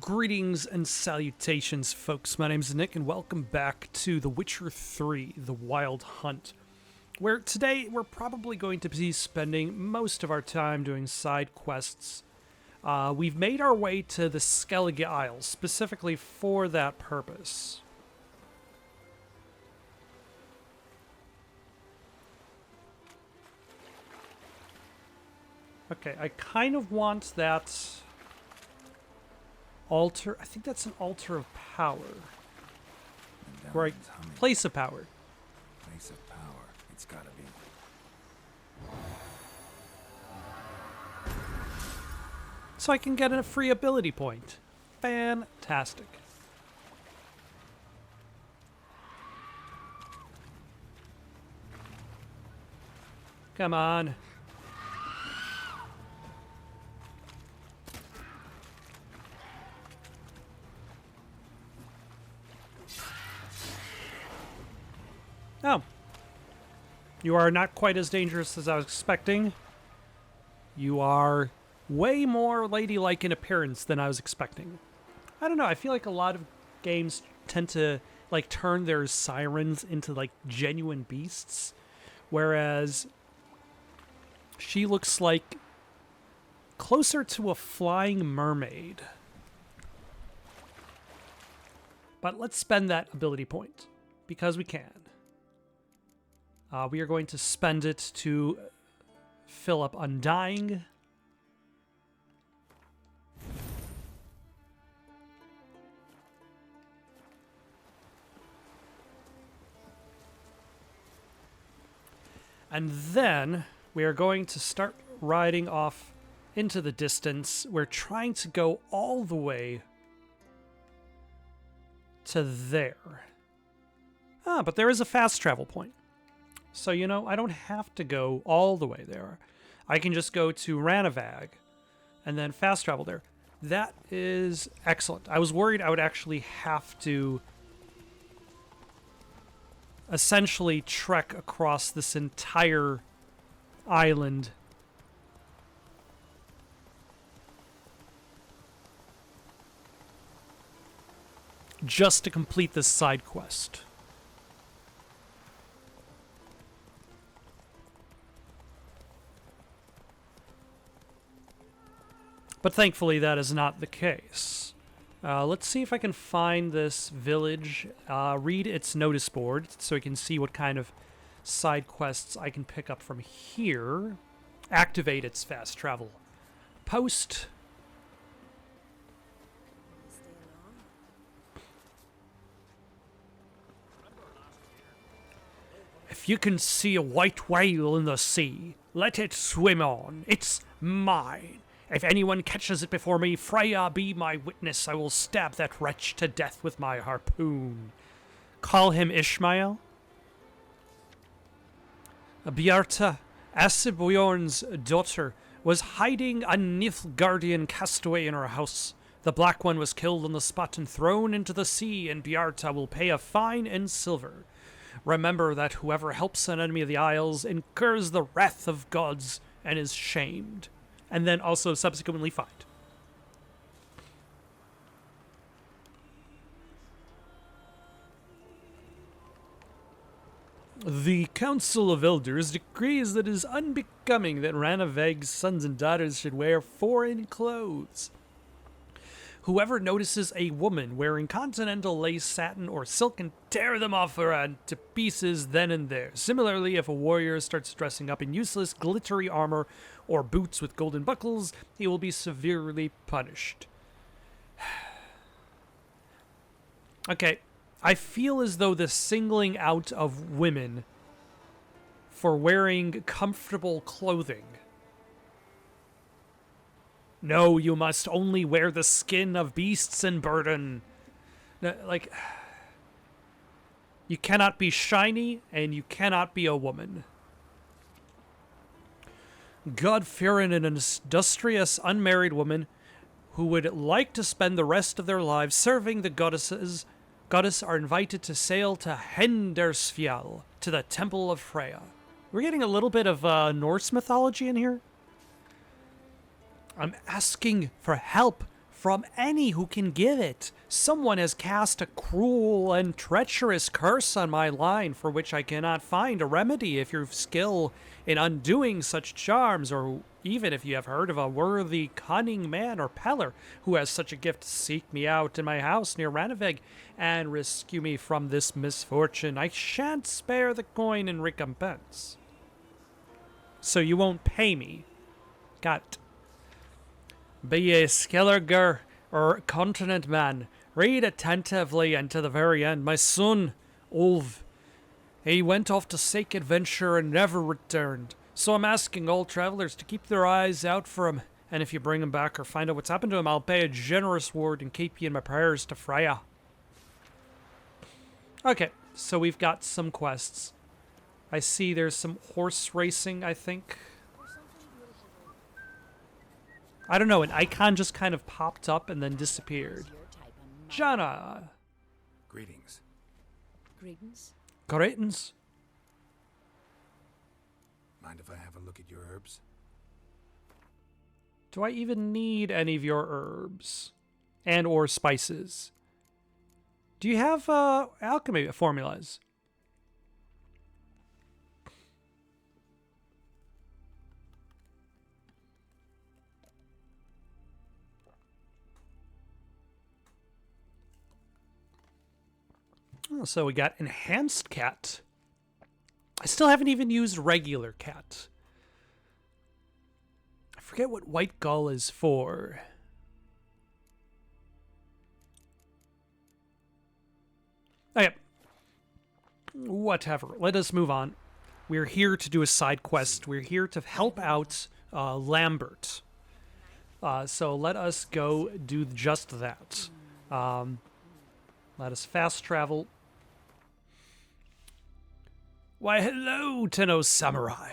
Greetings and salutations, folks. My name's Nick, and welcome back to The Witcher 3, The Wild Hunt, where today we're probably going to be spending most of our time doing side quests. We've made our way to the Skellige Isles, specifically for that purpose. Okay, I kind of want that altar. I think that's an altar of power. Right. Place of power. Place of power. It's gotta be. So I can get a free ability point. Fantastic. Come on. Oh. You are not quite as dangerous as I was expecting. You are way more ladylike in appearance than I was expecting. I don't know, I feel like a lot of games tend to like turn their sirens into like genuine beasts, whereas she looks like closer to a flying mermaid. But let's spend that ability point, because we can. We are going to spend it to fill up Undying. And then we are going to start riding off into the distance. We're trying to go all the way to there. But there is a fast travel point. So, you know, I don't have to go all the way there. I can just go to Ranavag and then fast travel there. That is excellent. I was worried I would actually have to essentially trek across this entire island just to complete this side quest. But thankfully, that is not the case. Let's see if I can find this village, read its notice board, so I can see what kind of side quests I can pick up from here. Activate its fast travel post. If you can see a white whale in the sea, let it swim on. It's mine. If anyone catches it before me, Freya be my witness. I will stab that wretch to death with my harpoon. Call him Ishmael. Bjarta, Asibjorn's daughter, was hiding a Nilfgaardian castaway in her house. The Black One was killed on the spot and thrown into the sea, and Bjarta will pay a fine in silver. Remember that whoever helps an enemy of the Isles incurs the wrath of gods and is shamed. And then also subsequently fined. The Council of Elders decrees that it is unbecoming that Ranaveg's sons and daughters should wear foreign clothes. Whoever notices a woman wearing continental lace, satin, or silk can tear them off her to pieces then and there. Similarly, if a warrior starts dressing up in useless, glittery armor or boots with golden buckles, he will be severely punished. Okay, I feel as though the singling out of women for wearing comfortable clothing. No, you must only wear the skin of beasts and burden. Like, you cannot be shiny, and you cannot be a woman. God-fearing and industrious unmarried women who would like to spend the rest of their lives serving the goddess are invited to sail to Hendersfjall, to the Temple of Freya. We're getting a little bit of Norse mythology in here. I'm asking for help from any who can give it. Someone has cast a cruel and treacherous curse on my line for which I cannot find a remedy. If you've skill in undoing such charms, or even if you have heard of a worthy, cunning man or peller who has such a gift, seek me out in my house near Ranaveg and rescue me from this misfortune. I shan't spare the coin in recompense. So you won't pay me. Got it. Be a Skelliger or continent man, read attentively and to the very end. My son, Ulv, he went off to seek adventure and never returned. So I'm asking all travelers to keep their eyes out for him. And if you bring him back or find out what's happened to him, I'll pay a generous reward and keep you in my prayers to Freya. Okay, so we've got some quests. I see there's some horse racing, I think. I don't know, an icon just kind of popped up and then disappeared. Jana. Greetings. Greetings. Greetings. Mind if I have a look at your herbs? Do I even need any of your herbs? And or spices? Do you have alchemy formulas? Oh, so we got enhanced cat. I still haven't even used regular cat. I forget what white gull is for. Okay. Whatever. Let us move on. We're here to do a side quest. We're here to help out Lambert. So let us go do just that. Let us fast travel. Why, hello, Tenno Samurai.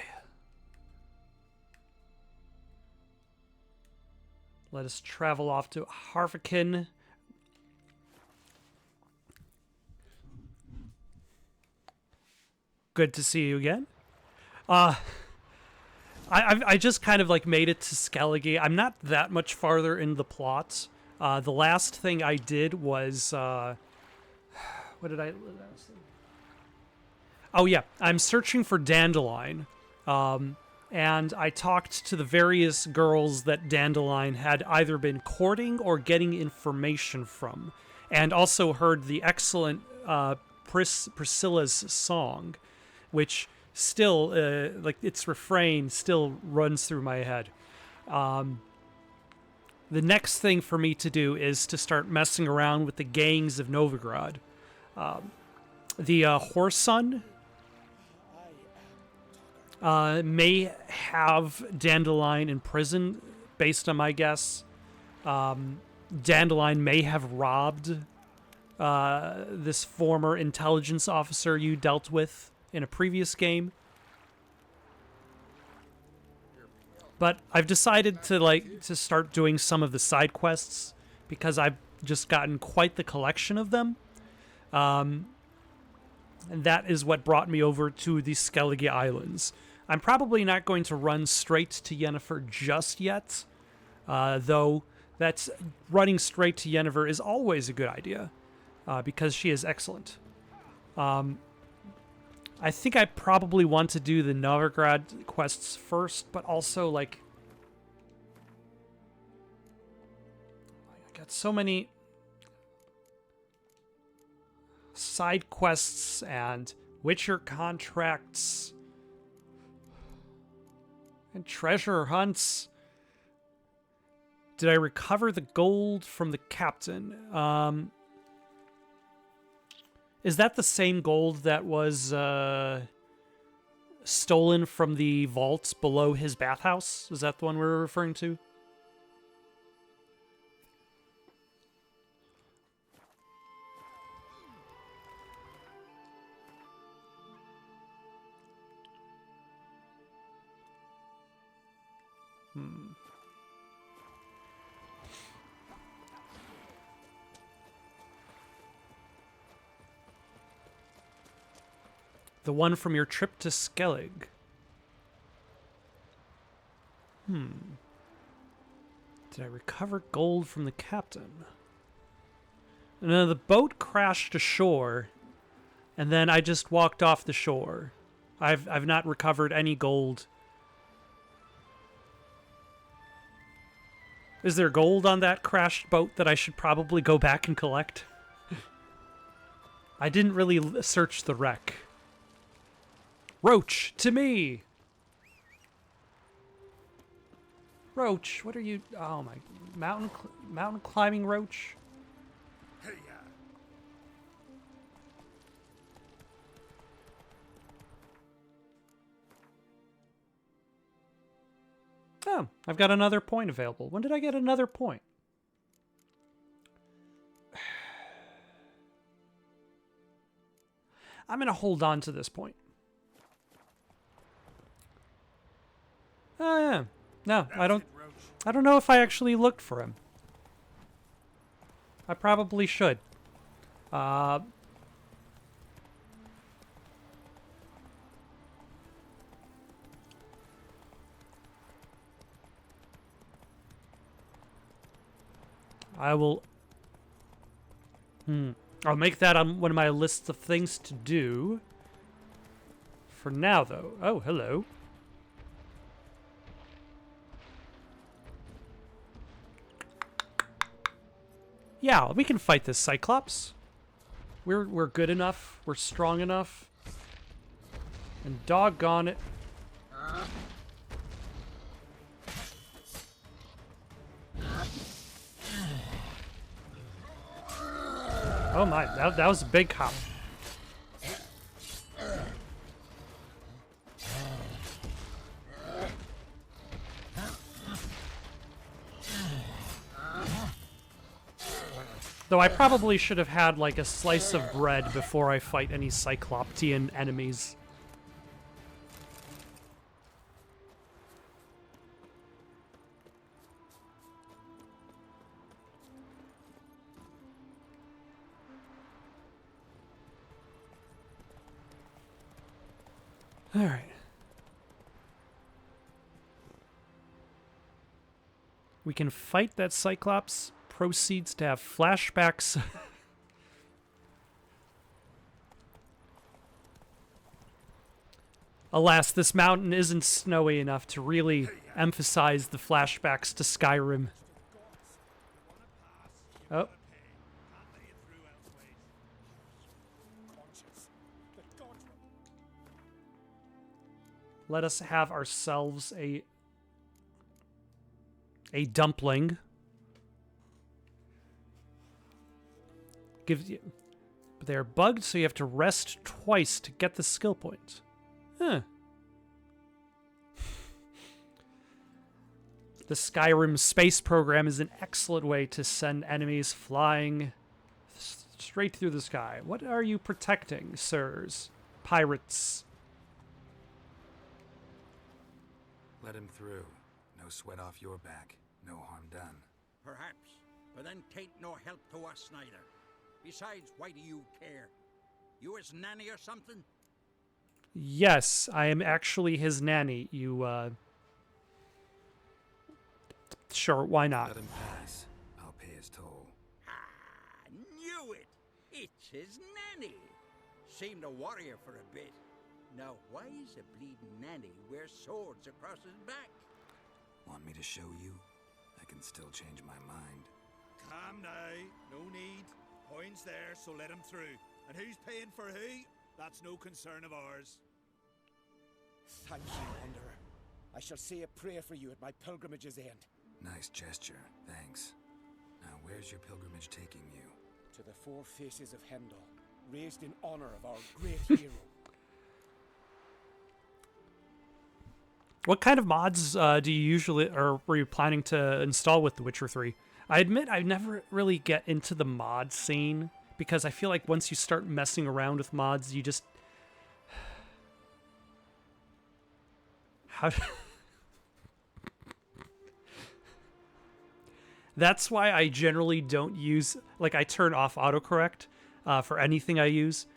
Let us travel off to Harvikin. Good to see you again. I just kind of like made it to Skellige. I'm not that much farther in the plot. The last thing I did was what did I? Oh yeah, I'm searching for Dandelion, and I talked to the various girls that Dandelion had either been courting or getting information from, and also heard the excellent Priscilla's song, which still, like its refrain still runs through my head. The next thing for me to do is to start messing around with the gangs of Novigrad. The Horse Son may have Dandelion in prison, based on my guess. Dandelion may have robbed this former intelligence officer you dealt with in a previous game. But I've decided to start doing some of the side quests because I've just gotten quite the collection of them. And that is what brought me over to the Skellige Islands. I'm probably not going to run straight to Yennefer just yet, though that's running straight to Yennefer is always a good idea because she is excellent. I think I probably want to do the Novigrad quests first, but also, like, I got so many side quests and Witcher contracts and treasure hunts. Did I recover the gold from the captain? Is that the same gold that was stolen from the vaults below his bathhouse? Is that the one we're referring to? The one from your trip to Skellig. Did I recover gold from the captain? No, the boat crashed ashore, and then I just walked off the shore. I've not recovered any gold. Is there gold on that crashed boat that I should probably go back and collect? I didn't really search the wreck. Roach, to me! Roach, what are you... Oh my... Mountain climbing roach? Hey, Oh, I've got another point available. When did I get another point? I'm going to hold on to this point. Oh, yeah. No, I don't know if I actually looked for him. I probably should. I will... I'll make that on one of my lists of things to do. For now, though. Oh, hello. Yeah, we can fight this Cyclops. We're good enough. We're strong enough. And doggone it. Oh my, that was a big hop. Though I probably should have had like a slice of bread before I fight any Cycloptian enemies. All right. We can fight that Cyclops. Proceeds to have flashbacks. Alas, this mountain isn't snowy enough to really emphasize the flashbacks to Skyrim. Oh. Let us have ourselves a dumpling. Gives you, but they're bugged, so you have to rest twice to get the skill point. Huh. The Skyrim space program is an excellent way to send enemies flying straight through the sky. What are you protecting, sirs? Pirates. let him through. No sweat off your back. No harm done. Perhaps, but then tain't no help to us neither. Besides, why do you care? You his nanny or something? Yes, I am actually his nanny. Sure, why not? Let him pass. I'll pay his toll. Ah, knew it! It's his nanny! Seemed a warrior for a bit. Now, why is a bleeding nanny wear swords across his back? Want me to show you? I can still change my mind. Calm now, no need. Points there, so let him through. And who's paying for who? That's no concern of ours. Thank you, Wanderer. I shall say a prayer for you at my pilgrimage's end. Nice gesture, thanks. Now where's your pilgrimage taking you? To the four faces of Heimdall, raised in honor of our great hero. What kind of mods do you usually, or were you planning to install with The Witcher 3? I admit I never really get into the mod scene, because I feel like once you start messing around with mods, you just... How... That's why I generally don't use... Like, I turn off autocorrect for anything I use.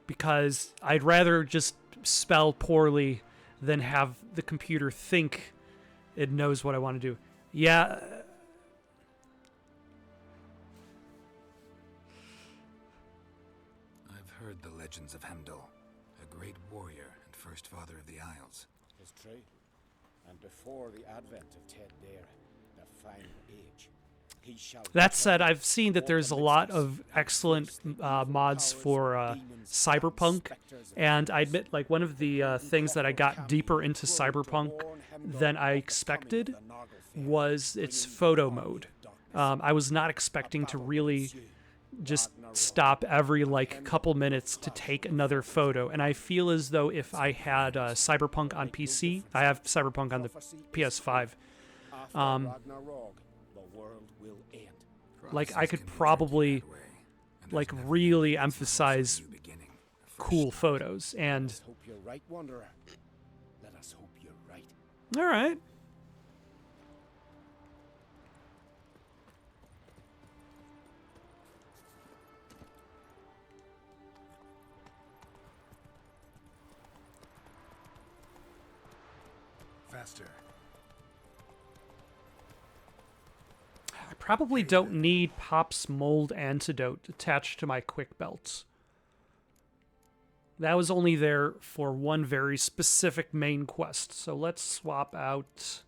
Because I'd rather just spell poorly than have the computer think It knows what I want to do. Yeah. I've heard the legends of Heimdall, a great warrior and first father of the Isles. It's true. And before the advent of Ted Dare, the fine age, he shall... That said, I've seen that there's a lot of excellent mods for Cyberpunk, and I admit, like, one of the things that I got deeper into Cyberpunk than I expected was its photo mode. I was not expecting to really just stop every, like, couple minutes to take another photo, and I feel as though if I had Cyberpunk on PC, I have Cyberpunk on the PS5, like, I could probably, like, really emphasize cool photos, and... Let us hope you're right, Wanderer. Let us hope you're right. All right. Faster. I probably don't need Pop's mold antidote attached to my quick belt. That was only there for one very specific main quest, so let's swap out...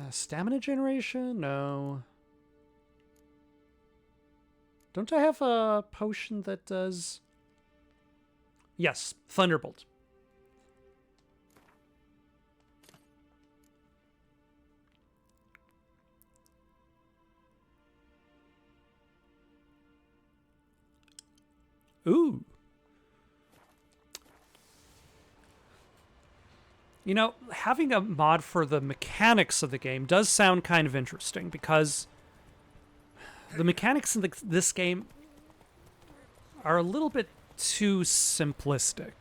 stamina generation? No. Don't I have a potion that does... Yes, Thunderbolt. Ooh. You know, having a mod for the mechanics of the game does sound kind of interesting, because the mechanics in this game are a little bit too simplistic.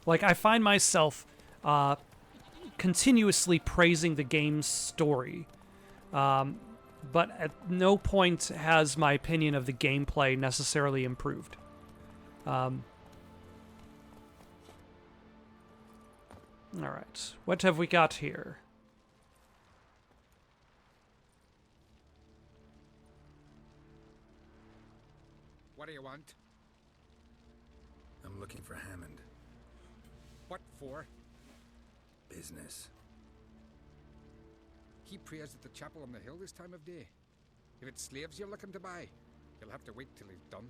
Like, I find myself continuously praising the game's story, but at no point has my opinion of the gameplay necessarily improved. All right, what have we got here? What do you want? I'm looking for Hammond. What for? Business. He prays at the chapel on the hill this time of day. If it's slaves you're looking to buy, you'll have to wait till he's done.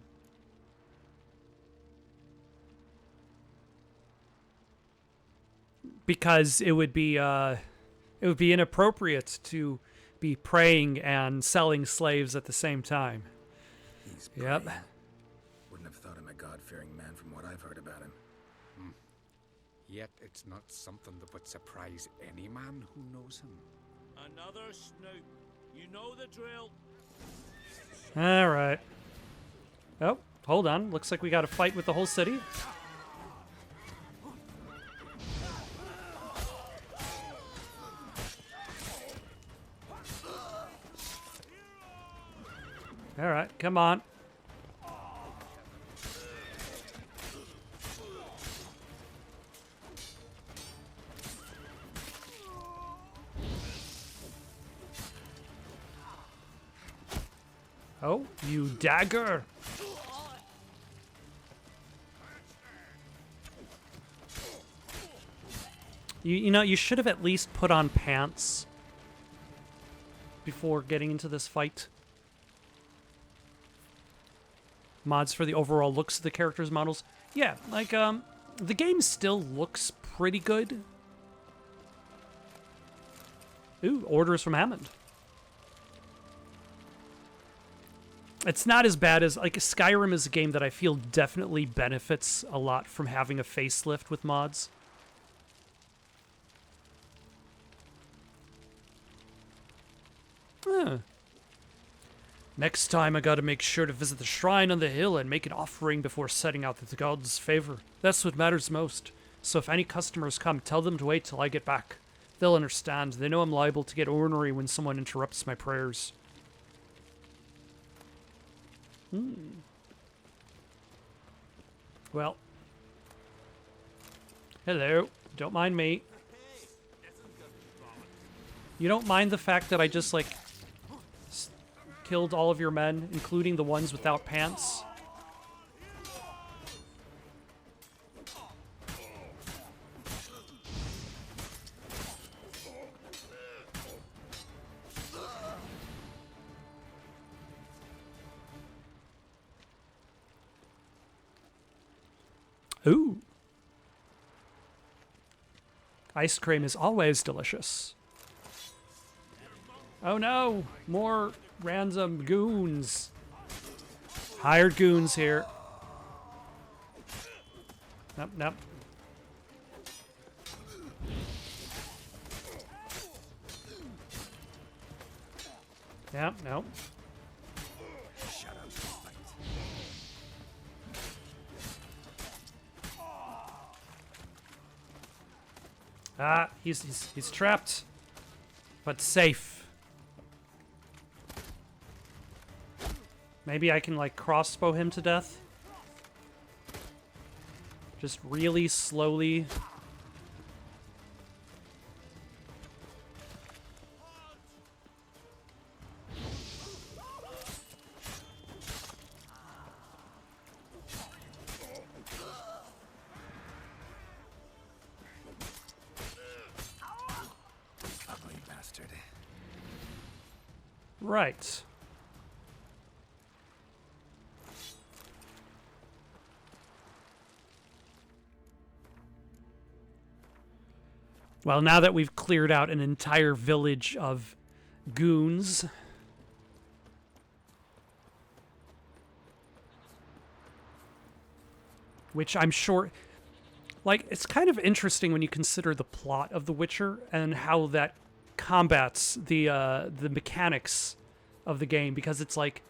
Because it would be inappropriate to be praying and selling slaves at the same time. He's Yep. praying. Wouldn't have thought him a God-fearing man from what I've heard about him. Yet it's not something that would surprise any man who knows him. Another snoop. You know the drill. All right. Oh, hold on. Looks like we got a fight with the whole city. All right, come on. Oh, you dagger. You know, you should have at least put on pants before getting into this fight. Mods for the overall looks of the characters' models. Yeah, like, the game still looks pretty good. Ooh, orders from Hammond. It's not as bad as, like, Skyrim is a game that I feel definitely benefits a lot from having a facelift with mods. Huh. Next time I gotta make sure to visit the shrine on the hill and make an offering before setting out to the gods' favor. That's what matters most. So if any customers come, tell them to wait till I get back. They'll understand. They know I'm liable to get ornery when someone interrupts my prayers. Well. Hello. Don't mind me. You don't mind the fact that I just, like, killed all of your men, including the ones without pants? Ooh. Ice cream is always delicious. Oh no! More random goons. Hired goons here. Nope, nope. Yep, nope. Shut up and fight. Ah, he's trapped, but safe. Maybe I can, like, crossbow him to death. Just really slowly. Ugly bastard. Right. Well, now that we've cleared out an entire village of goons, which I'm sure, like, it's kind of interesting when you consider the plot of The Witcher and how that combats the mechanics of the game, because it's like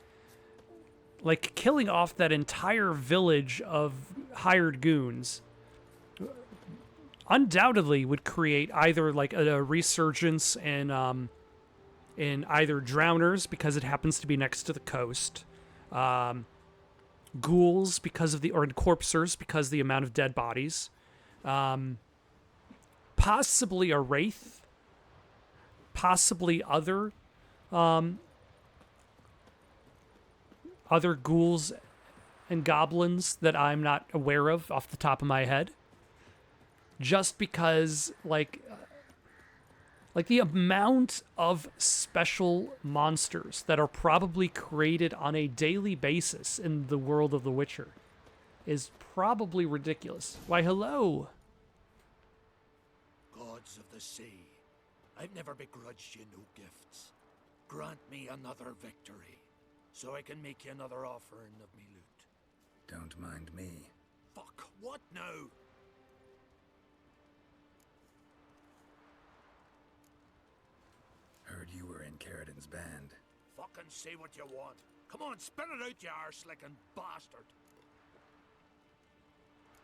killing off that entire village of hired goons undoubtedly would create either like a resurgence in either drowners because it happens to be next to the coast, ghouls because of or corpsers because of the amount of dead bodies, possibly a wraith, possibly other ghouls and goblins that I'm not aware of off the top of my head. Just because, like the amount of special monsters that are probably created on a daily basis in the world of The Witcher is probably ridiculous. Why, hello. Gods of the sea, I've never begrudged you no gifts. Grant me another victory, so I can make you another offering of me loot. Don't mind me. Fuck, what now? Heard you were in Carradin's band. Fucking say what you want. Come on, spit it out, you arse-licking bastard.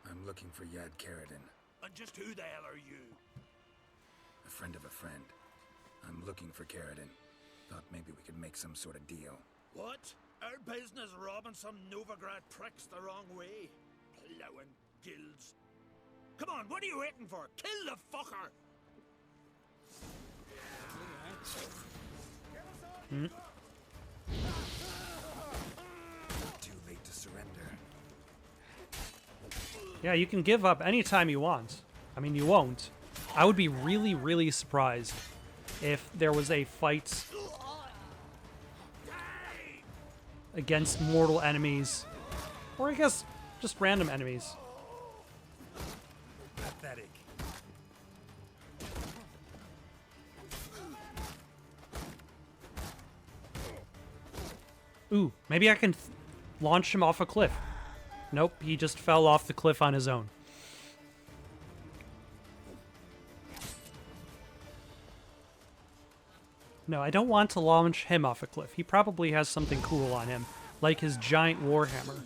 I'm looking for Yad Carradin, And just who the hell are you? a friend of a friend. I'm looking for Carradin. Thought maybe we could make some sort of deal. What? Our business robbing some Novigrad pricks the wrong way? Plowing guilds. Come on, what are you waiting for? Kill the fucker! Too late to surrender. Yeah, you can give up anytime you want. I mean, you won't. I would be really, really surprised if there was a fight against mortal enemies, or I guess just random enemies. Pathetic. Ooh, maybe I can launch him off a cliff. Nope, he just fell off the cliff on his own. No, I don't want to launch him off a cliff. He probably has something cool on him, like his giant warhammer.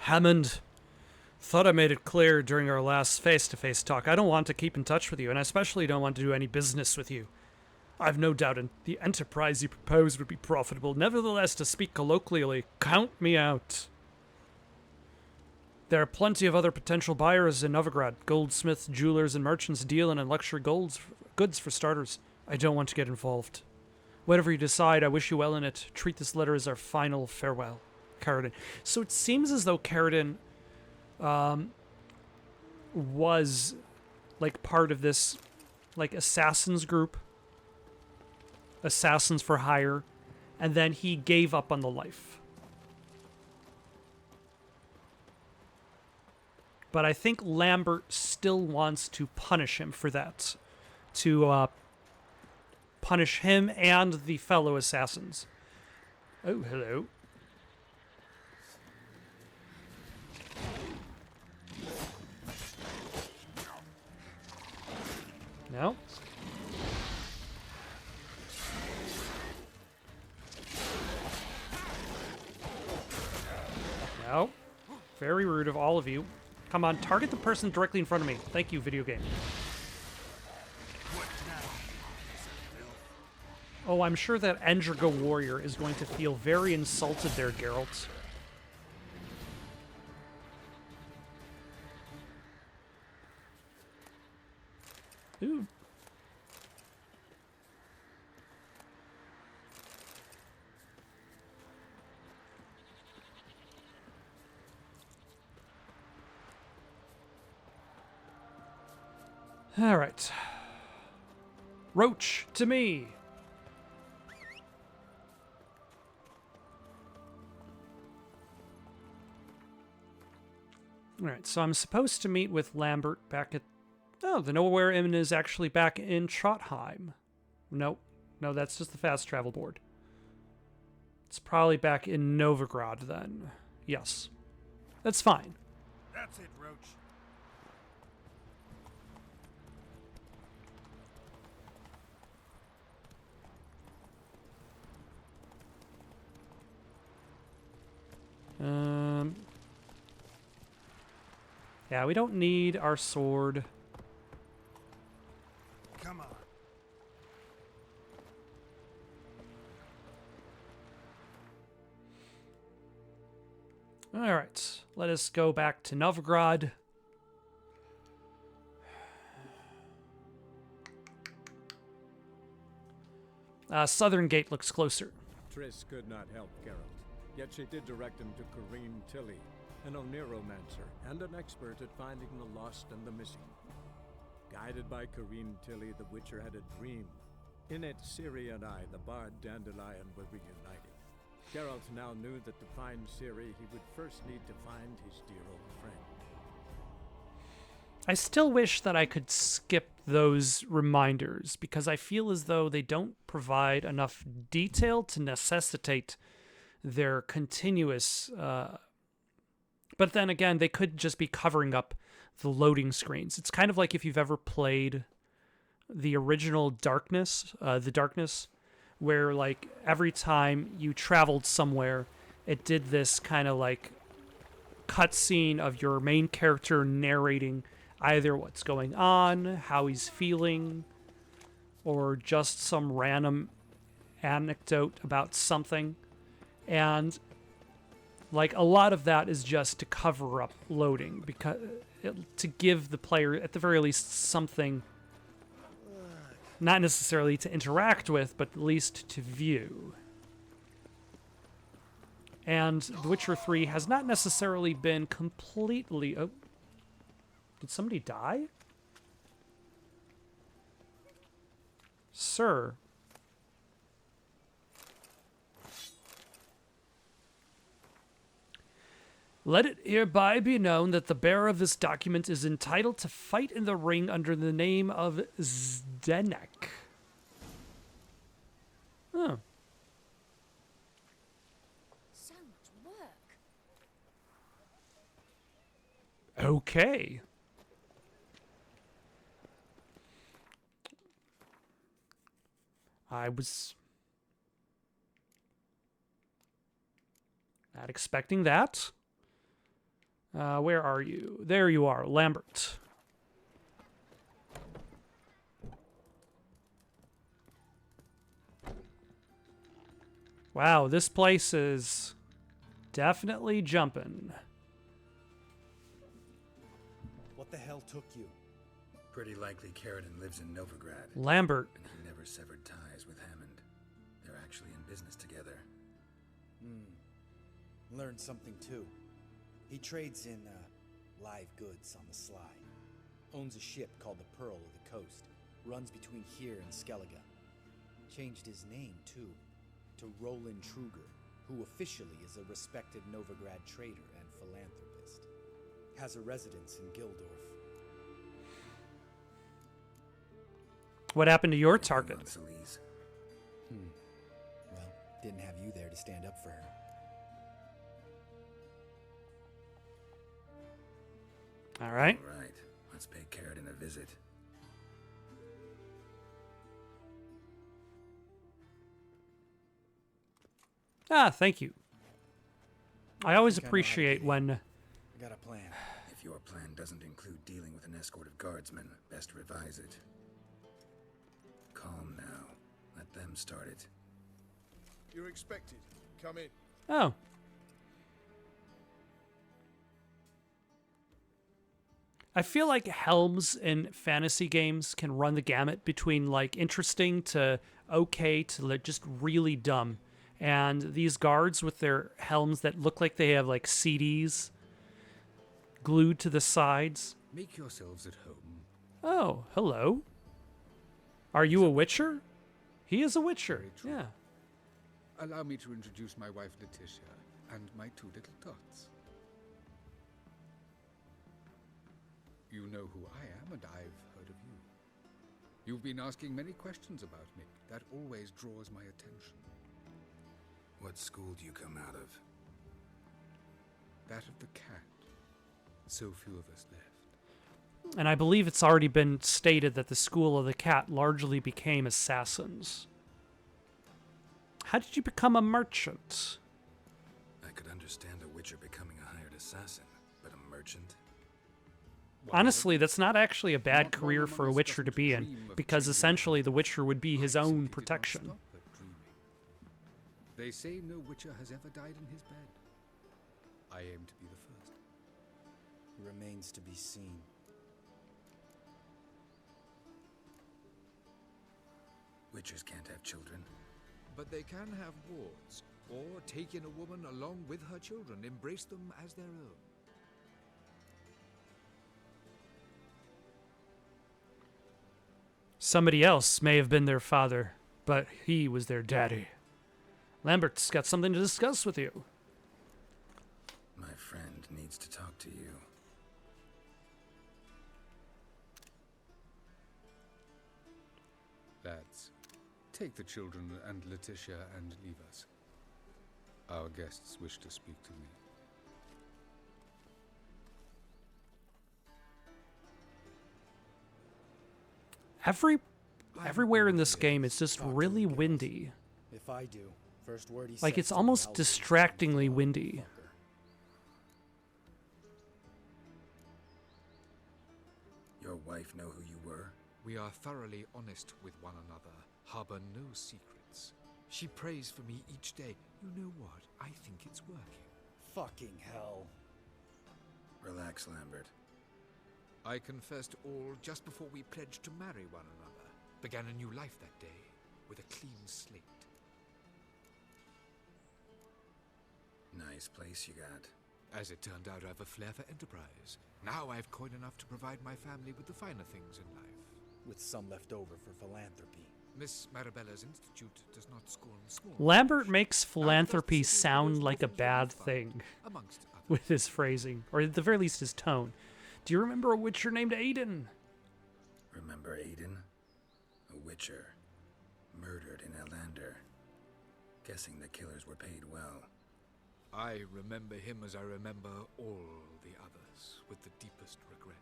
Hammond, thought I made it clear during our last face-to-face talk. I don't want to keep in touch with you, and I especially don't want to do any business with you. I've no doubt the enterprise you propose would be profitable. Nevertheless, to speak colloquially, count me out. There are plenty of other potential buyers in Novigrad. Goldsmiths, jewelers, and merchants deal in luxury goods for starters. I don't want to get involved. Whatever you decide, I wish you well in it. Treat this letter as our final farewell. Carradine. So it seems as though Carradine was like part of this like assassins group. Assassins for hire. And then he gave up on the life. But I think Lambert still wants to punish him for that. To punish him and the fellow assassins. Oh, hello. No. No. Very rude of all of you. Come on, target the person directly in front of me. Thank you, video game. Oh, I'm sure that Endrigo warrior is going to feel very insulted there, Geralt. Ooh. All right. Roach, to me. All right, so I'm supposed to meet with Lambert back at... Oh, the Nowhere Inn is actually back in Trondheim. Nope. No, that's just the fast travel board. It's probably back in Novigrad then. Yes. That's fine. That's it, Roach. Yeah, we don't need our sword. Come on. All right, let us go back to Novigrad. Southern Gate looks closer. Triss could not help Geralt, yet she did direct him to Corrine Tilly, an Oniromancer and an expert at finding the lost and the missing. Guided by Corrine Tilly, the Witcher had a dream. In it, Ciri and I, the bard Dandelion, were reunited. Geralt now knew that to find Ciri, he would first need to find his dear old friend. I still wish that I could skip those reminders, because I feel as though they don't provide enough detail to necessitate their continuous... But then again, they could just be covering up the loading screens. It's kind of like if you've ever played the original Darkness, where like every time you traveled somewhere, it did this kind of like cutscene of your main character narrating either what's going on, how he's feeling, or just some random anecdote about something. And like a lot of that is just to cover up loading, because to give the player at the very least something, not necessarily to interact with, but at least to view. And The Witcher 3 has not necessarily been completely... Oh, did somebody die? Sir. Let it hereby be known that the bearer of this document is entitled to fight in the ring under the name of Zdenek. Oh. So much work. Okay. I was not expecting that. Where are you? There you are, Lambert. Wow, this place is definitely jumping. What the hell took you? Pretty likely Carradine lives in Novigrad. Lambert. And he never severed ties with Hammond. They're actually in business together. Learned something too. He trades in live goods on the sly. Owns a ship called the Pearl of the Coast. Runs between here and Skellige. Changed his name too, to Roland Truger, who officially is a respected Novigrad trader and philanthropist. Has a residence in Gildorf. What happened to your target? Elise. Well, didn't have you there to stand up for her. All right. All right, let's pay Carradine a visit. Ah, thank you. I always Kinda appreciate like it. when... I got a plan. If your plan doesn't include dealing with an escort of guardsmen, best revise it. Calm now. Let them start it. You're expected. Come in. Oh. I feel like helms in fantasy games can run the gamut between like interesting to okay to like just really dumb. And these guards with their helms that look like they have like CDs glued to the sides. Make yourselves at home. Oh, hello. Are you a witcher? He is a witcher. Very true. Yeah. Allow me to introduce my wife Letitia and my two little tots. You know who I am, and I've heard of you. You've been asking many questions about me. That always draws my attention. What school do you come out of? That of the cat. So few of us left. And I believe it's already been stated that the School of the Cat largely became assassins. How did you become a merchant? I could understand a witcher becoming a hired assassin, but a merchant? Honestly, that's not actually a bad Not career one for a among us witcher to doesn't be in, dream of because changing essentially lives. the witcher would be his I own simply did not protection. stop at dreaming. They say no witcher has ever died in his bed. I aim to be the first. Remains to be seen. Witchers can't have children. But they can have wards, or take in a woman along with her children, embrace them as their own. Somebody else may have been their father, but he was their daddy. Lambert's got something to discuss with you. My friend needs to talk to you. Lads, take the children and Letitia and leave us. Our guests wish to speak to me. Everywhere in this game is just really windy. If I do, first word he Like says it's to me, almost I'll distractingly lose. windy. Fucker. Your wife know who you were? We are thoroughly honest with one another, harbor no secrets. She prays for me each day. You know what? I think it's working. Fucking hell. Relax, Lambert. I confessed all just before we pledged to marry one another. Began a new life that day, with a clean slate. Nice place you got. As it turned out, I have a flair for enterprise. Now I have coin enough to provide my family with the finer things in life. With some left over for philanthropy. Miss Marabella's institute does not scorn small. Lambert makes Now, philanthropy the first city sound goes like a forth bad and fun, thing amongst others. with his phrasing, or at the very least his tone. Do you remember a witcher named Aiden? Remember Aiden? A witcher. Murdered in Outlander. Guessing the killers were paid well. I remember him as I remember all the others, with the deepest regret.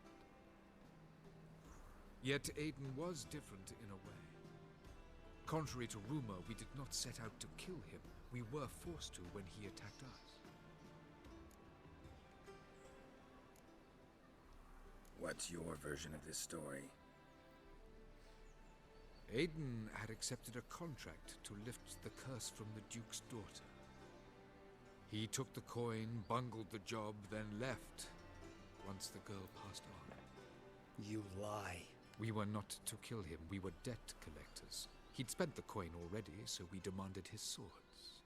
Yet Aiden was different in a way. Contrary to rumor, we did not set out to kill him. We were forced to when he attacked us. What's your version of this story? Aiden had accepted a contract to lift the curse from the Duke's daughter. He took the coin, bungled the job, then left once the girl passed on. You lie. We were not to kill him. We were debt collectors. He'd spent the coin already, so we demanded his swords.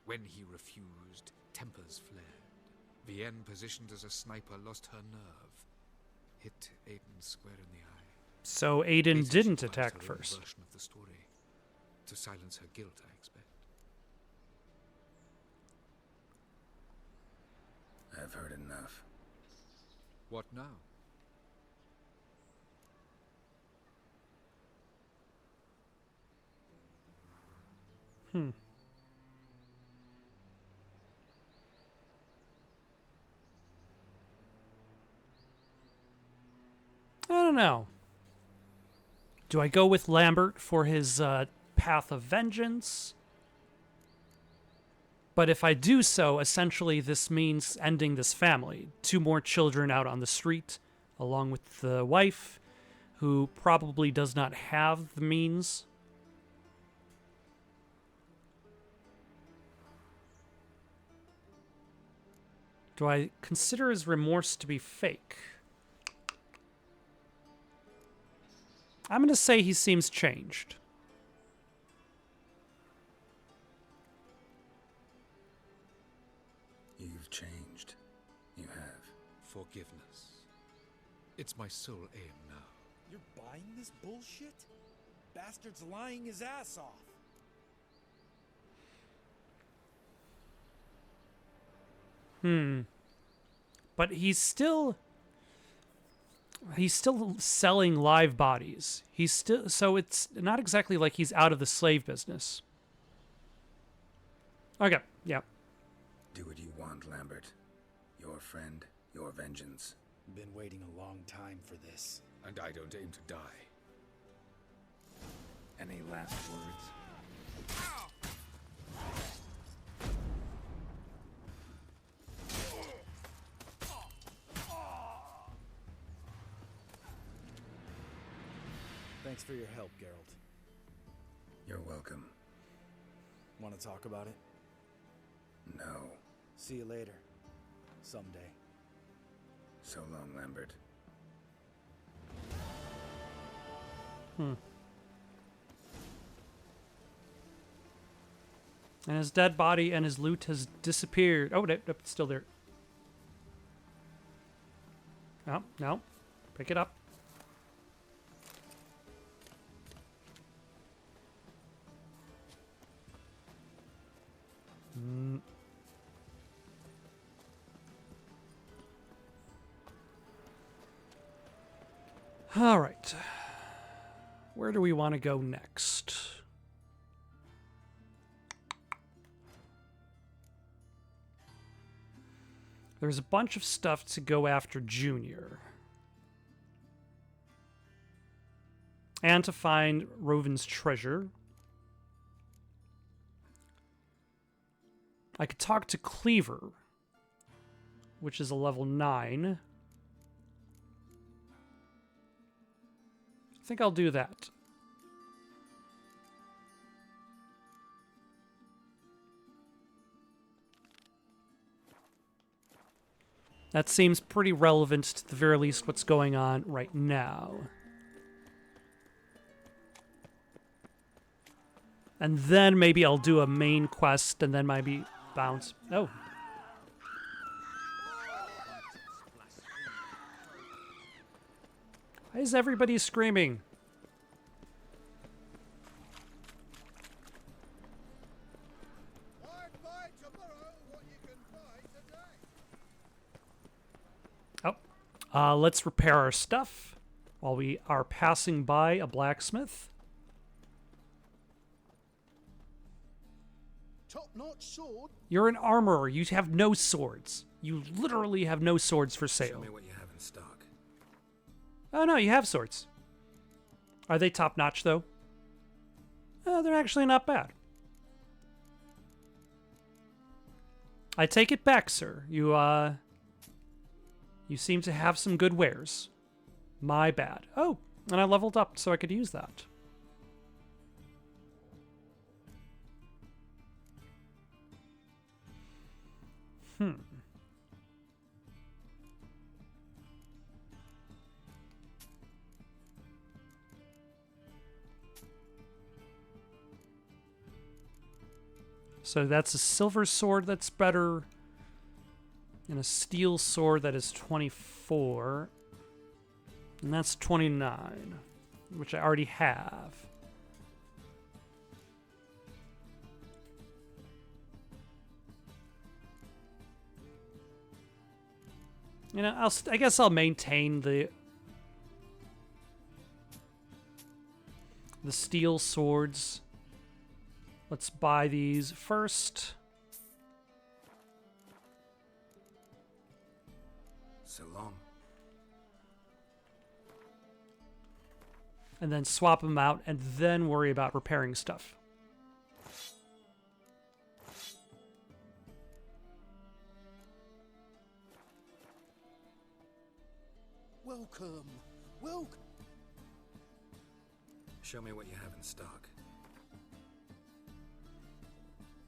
When he refused, tempers flared. Vienne, positioned as a sniper, lost her nerve. Hit Aiden square in the eye. So Aiden Later, didn't she attack devised her own first. version of the story. To silence her guilt, I expect. I've heard enough. What now? I don't know. Do I go with Lambert for his path of vengeance? But if I do so, essentially this means ending this family. 2 more children out on the street, along with the wife, who probably does not have the means. Do I consider his remorse to be fake? I'm going to say he seems changed. You've changed. You have. Forgiveness. It's my sole aim now. You're buying this bullshit? Bastard's lying his ass off. But he's still selling live bodies. So it's not exactly like he's out of the slave business. Okay, yeah. Do what you want, Lambert. Your friend, your vengeance. Been waiting a long time for this. And I don't aim to die. Any last words? Thanks for your help, Geralt. You're welcome. Want to talk about it? No. See you later. Someday. So long, Lambert. And his dead body and his loot has disappeared. Oh, no, it's still there. No, no. Pick it up. All right. Where do we want to go next? There's a bunch of stuff to go after Junior. And to find Rovin's treasure. I could talk to Cleaver, which is a level 9. I think I'll do that. That seems pretty relevant to the very least what's going on right now. And then maybe I'll do a main quest and then maybe bounce. Oh. Why is everybody screaming? Oh. Let's repair our stuff while we are passing by a blacksmith. Top-notch sword. You're an armorer. You have no swords. You literally have no swords for sale. Show me what you have in stock. Oh, no, you have swords. Are they top-notch, though? They're actually not bad. I take it back, sir. You You seem to have some good wares. My bad. Oh, and I leveled up so I could use that. So that's a silver sword that's better, and a steel sword that is 24. And that's 29, which I already have. You know, I guess I'll maintain the steel swords. Let's buy these first. Salam. And then swap them out and then worry about repairing stuff. Welcome. Welcome. Show me what you have in stock.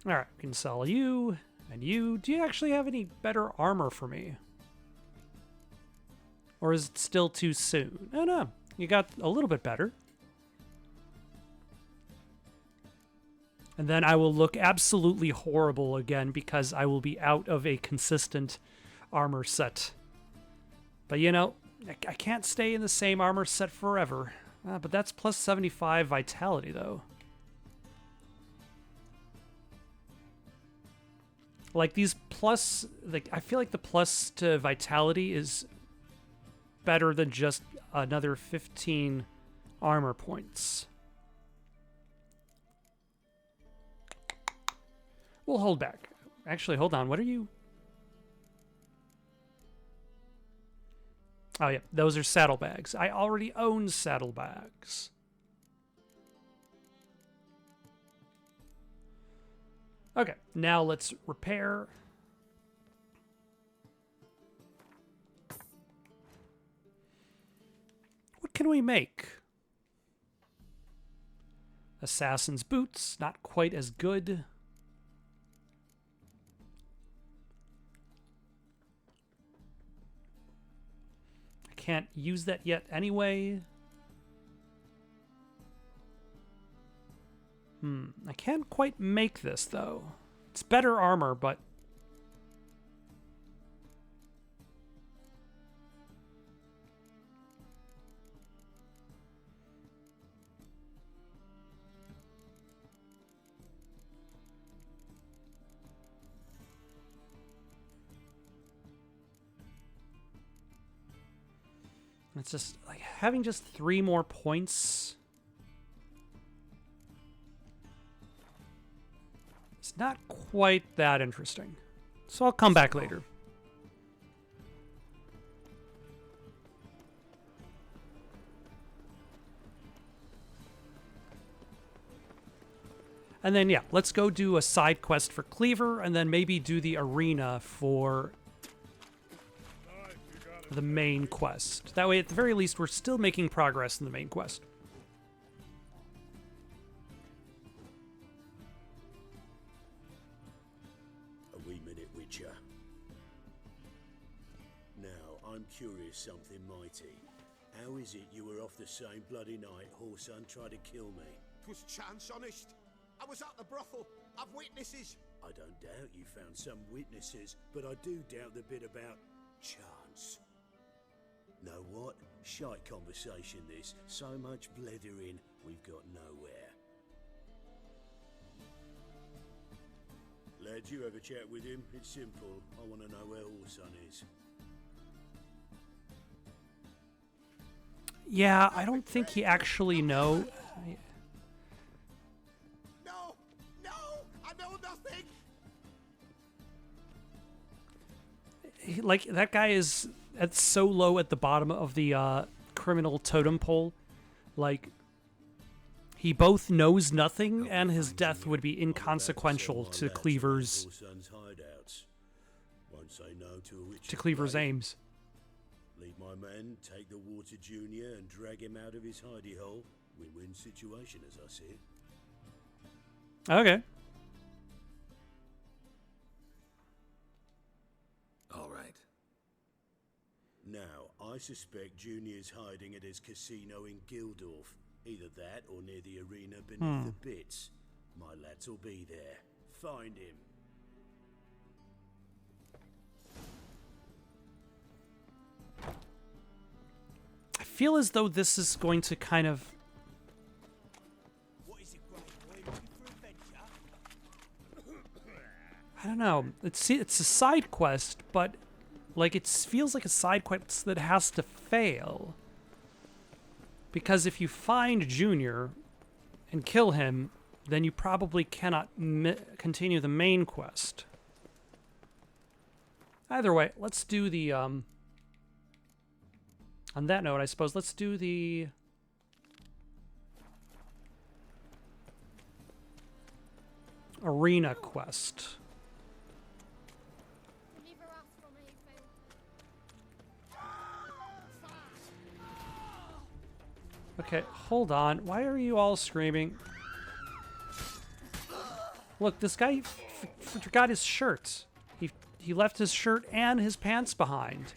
Alright, we can sell you and you. Do you actually have any better armor for me? Or is it still too soon? Oh no, you got a little bit better. And then I will look absolutely horrible again because I will be out of a consistent armor set. But you know, I can't stay in the same armor set forever. But that's plus 75 vitality though. Like these plus, like I feel like the plus to vitality is better than just another 15 armor points. We'll hold back. Actually, hold on. What are you? Oh yeah, those are saddlebags. I already own saddlebags. Okay, now let's repair. What can we make? Assassin's boots, not quite as good. I can't use that yet anyway. I can't quite make this, though. It's better armor, but... it's just, like, having just 3 more points... It's not quite that interesting. So I'll come back later. And then, yeah, let's go do a side quest for Cleaver, and then maybe do the arena for the main quest. That way, at the very least, we're still making progress in the main quest. Now, I'm curious something mighty. How is it you were off the same bloody night Horson tried to kill me? 'Twas chance, honest. I was at the brothel. I've witnesses. I don't doubt you found some witnesses, but I do doubt the bit about chance. Know what? Shite conversation this. So much blethering, we've got nowhere. Lad, you have a chat with him? It's simple. I want to know where Horson is. Yeah, I don't think he actually know. No, I know nothing. Like, that guy is so low at the bottom of the criminal totem pole. Like, he both knows nothing, and his death would be inconsequential to Cleaver's aims. Lead my men, take the Water Junior, and drag him out of his hidey hole. Win-win situation, as I see it. Okay. All right. Now, I suspect Junior's hiding at his casino in Gildorf. Either that or near the arena beneath the bits. My lads will be there. Find him. I feel as though this is going to kind of... What is it, great boy? Looking for adventure? I don't know. It's a side quest, but like it feels like a side quest that has to fail. Because if you find Junior and kill him, then you probably cannot continue the main quest. Either way, let's do the on that note, I suppose let's do the arena quest. Okay, hold on. Why are you all screaming? Look, this guy forgot his shirt. He left his shirt and his pants behind.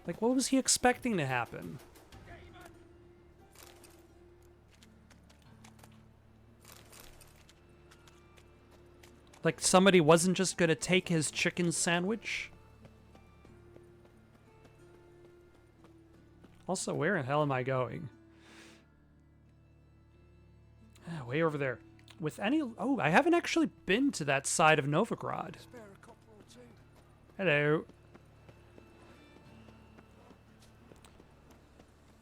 Like, what was he expecting to happen? Like, somebody wasn't just gonna take his chicken sandwich? Also, where in hell am I going? Way over there. With any... Oh, I haven't actually been to that side of Novigrad. Hello.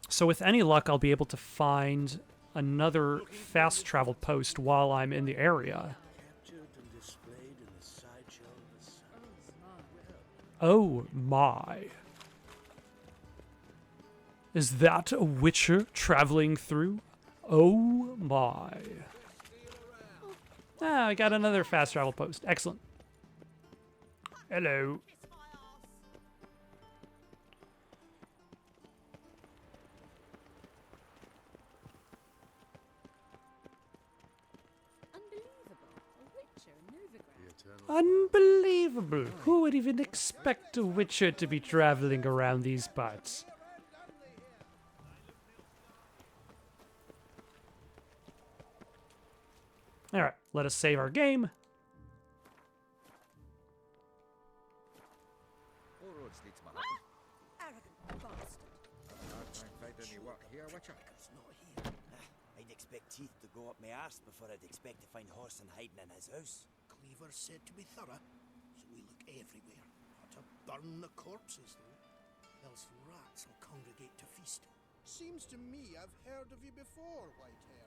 So with any luck, I'll be able to find another fast travel post while I'm in the area. Oh my. Is that a witcher traveling through? Oh my. Ah, I got another fast travel post. Excellent. Hello. Unbelievable. Who would even expect a witcher to be traveling around these parts? Alright, let us save our game. All roads lead to Manhattan. Arrogant bastard. Can't find any work here, Witcher. It's not here. I'd expect teeth to go up my arse before I'd expect to find Horson hiding in his house. Cleaver said to be thorough, so we look everywhere. Not to burn the corpses, though. Else rats will congregate to feast. Seems to me I've heard of you before, Whitehair.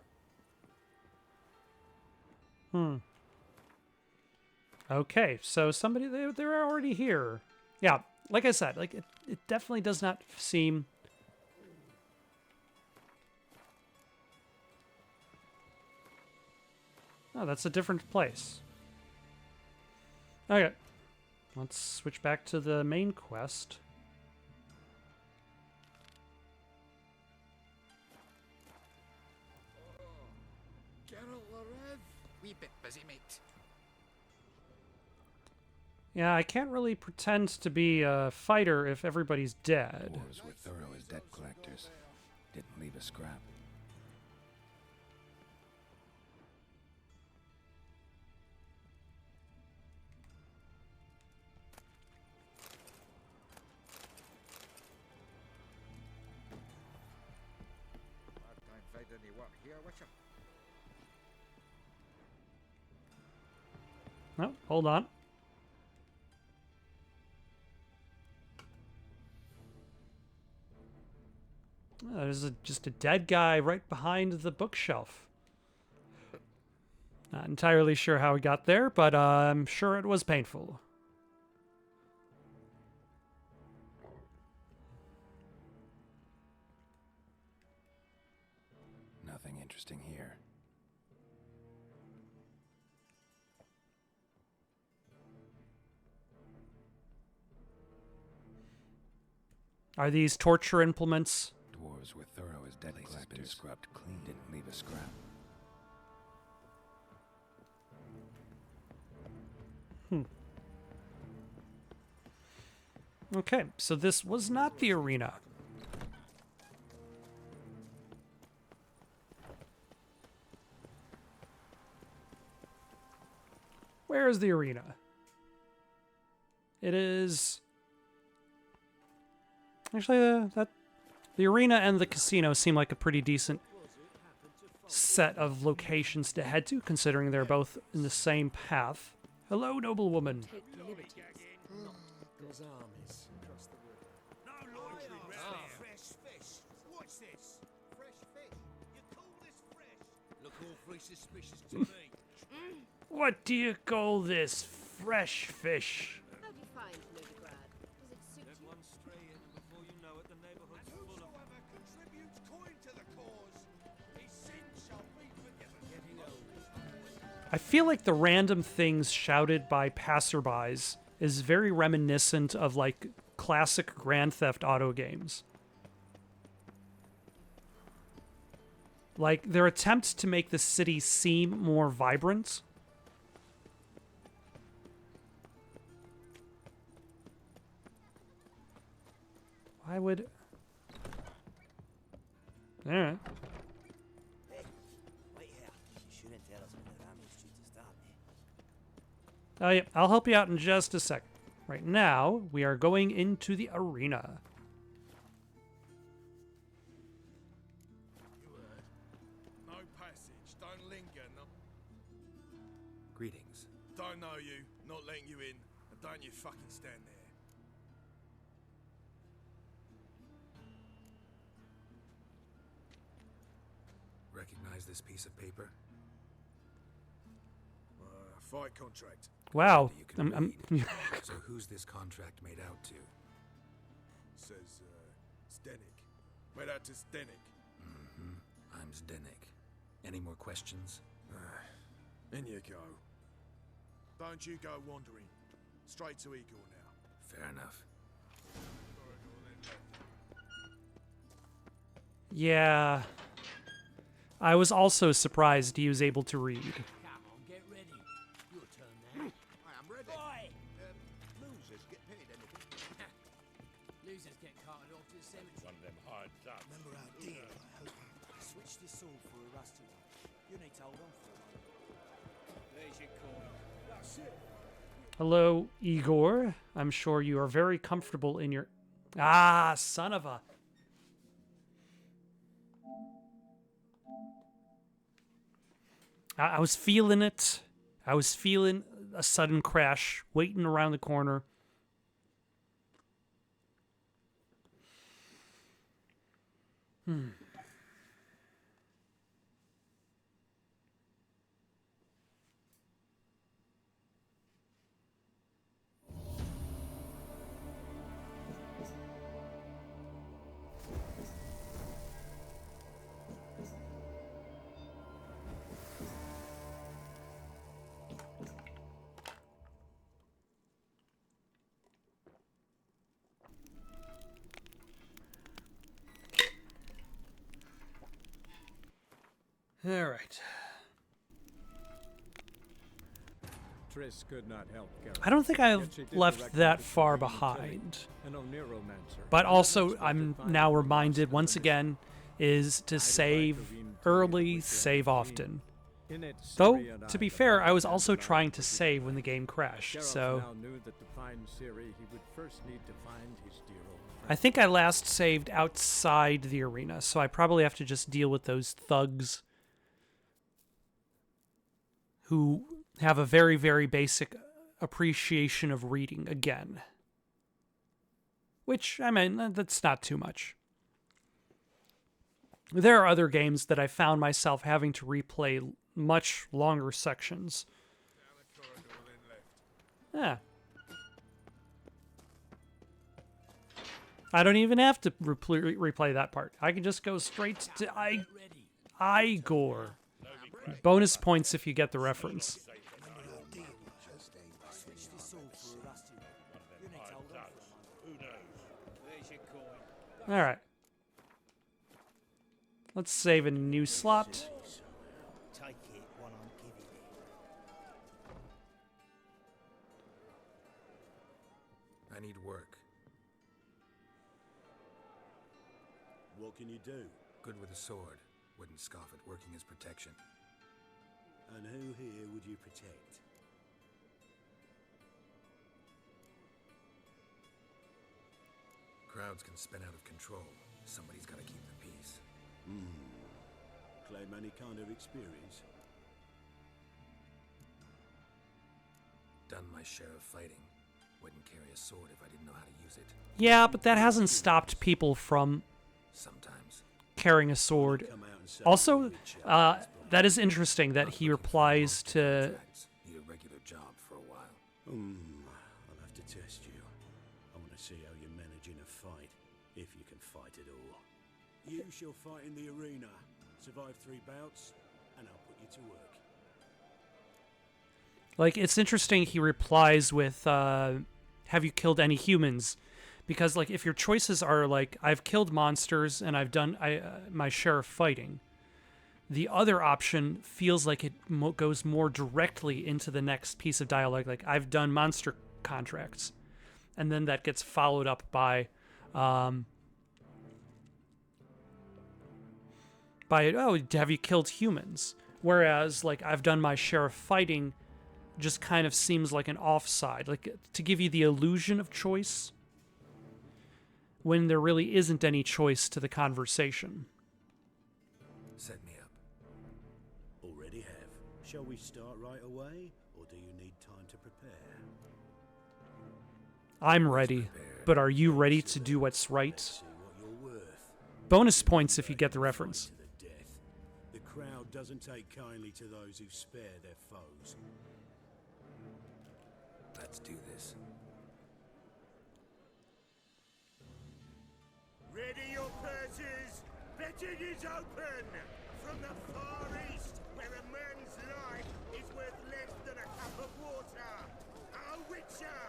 Okay, so somebody, they're already here. Yeah, like I said, like it definitely does not seem... Oh, that's a different place. Okay, let's switch back to the main quest. Geralt Larev. Wee bit busy, mate. Yeah, I can't really pretend to be a fighter if everybody's dead. Dwarves were thorough as debt collectors. Didn't leave a scrap. Can't find any work here, Witcher. Oh, hold on. Oh, there's just a dead guy right behind the bookshelf. Not entirely sure how he got there, but I'm sure it was painful. Nothing interesting here. Are these torture implements? Dwarves were thorough as dead places been scrubbed clean. Didn't leave a scrap. Okay, so this was not the arena. Where is the arena? It is... Actually, the arena and the casino seem like a pretty decent set of locations to head to, considering they're both in the same path. Hello, noblewoman. There's armies across the river. No loitering round here. Fresh fish. What's this? Fresh fish. You call this fresh? Look awfully suspicious to me. What do you call this? Fresh fish. How do you find Novigrad? Does it suit you? One stray in, and before you know it, the neighborhood's full of... Whosoever contributes coin to the cause, his sins shall be forgiven. Getting old. I feel like the random things shouted by passerbys is very reminiscent of like classic Grand Theft Auto games. Like their attempts to make the city seem more vibrant. Why would... Alright. Hey, wait here. You shouldn't tell us when the Rami shoots to stop me. Oh, yeah, I'll help you out in just a sec. Right now, we are going into the arena. You heard. No passage. Don't linger. No... Greetings. Don't know you. Not letting you in. And don't you fucking stand there. Recognize this piece of paper? Fight contract. Wow. You can I'm read. So who's this contract made out to? Says, Zdenek. Made out to Zdenek. Mm-hmm. I'm Zdenek. Any more questions? In you go. Don't you go wandering. Straight to Igor now. Fair enough. Yeah. I was also surprised he was able to read. Come on, get ready. Your turn now. I am ready. Boy! Losers get paid anything. Losers get carted off to the cemetery. One of them hard shots. Remember our deal, I hope. Switch this sword for a rusty one. You need to hold on for a moment. There's your coin. That's it. Hello, Igor. I'm sure you are very comfortable in your... Ah, son of a... I was feeling it. I was feeling a sudden crash waiting around the corner. All right. Triss could not help Geralt. I don't think Yet I've she did left direct that him to far Corinne behind. Tilly, an Oneromancer, But and an also, expert I'm at finding now the reminded lost once and the again is to Guided by save Corinne Tilly early, with save Geralt often. in it, Though, Ciri and to be I fair, I was devised also a plan trying for to his save when the life. game crashed, Geralt so... now knew that to find Ciri, he would first need to find his dear old friend. I think I last saved outside the arena, so I probably have to just deal with those thugs who have a very, very basic appreciation of reading again. Which, I mean, that's not too much. There are other games that I found myself having to replay much longer sections. Yeah. I don't even have to replay that part. I can just go straight to Igor. Bonus points if you get the reference. Switch this sword for a rusty one. You need to hold on for a moment. Who knows? There's your coin. Alright. Let's save a new slot. Take it what I'm giving you. I need work. What can you do? Good with a sword. Wouldn't scoff at working as protection. And who here would you protect? Crowds can spin out of control. Somebody's got to keep the peace. Claim any kind of experience? Done my share of fighting. Wouldn't carry a sword if I didn't know how to use it. Yeah, but that hasn't stopped people from Sometimes. carrying a sword. Also, that is interesting that he replies to... Need a regular job for a while. I'll have to test you. I want to see how you manage in a fight, if you can fight at all. You shall fight in the arena, survive 3 bouts, and I'll put you to work. Like, it's interesting he replies with, have you killed any humans? Because, like, if your choices are, like, I've killed monsters and I've done my share of fighting, the other option feels like it goes more directly into the next piece of dialogue. Like, I've done monster contracts. And then that gets followed up by, oh, have you killed humans? Whereas, like, I've done my share of fighting just kind of seems like an offside. Like, to give you the illusion of choice when there really isn't any choice to the conversation. Set me up. Already have. Shall we start right away, or do you need time to prepare? I'm ready, but are you ready to do what's right? See what you're worth. Bonus points if you get the reference. To the death. The crowd doesn't take kindly to those who spare their foes. Let's do this. Ready your purses! Betting is open! From the Far East, where a man's life is worth less than a cup of water. A witcher!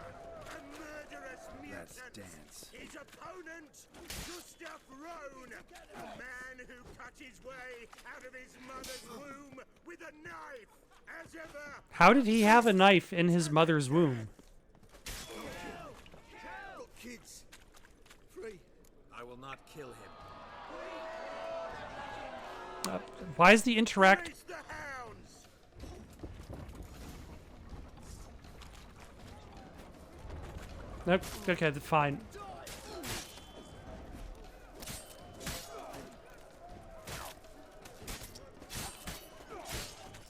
A murderous mutant! Let's dance. His opponent, Gustav Rohn! A man who cut his way out of his mother's womb with a knife! As ever! How did he have a knife in his mother's womb? Got kids! Free! I will not kill him. Why is the interact... Raise the hounds! Nope. Okay, fine.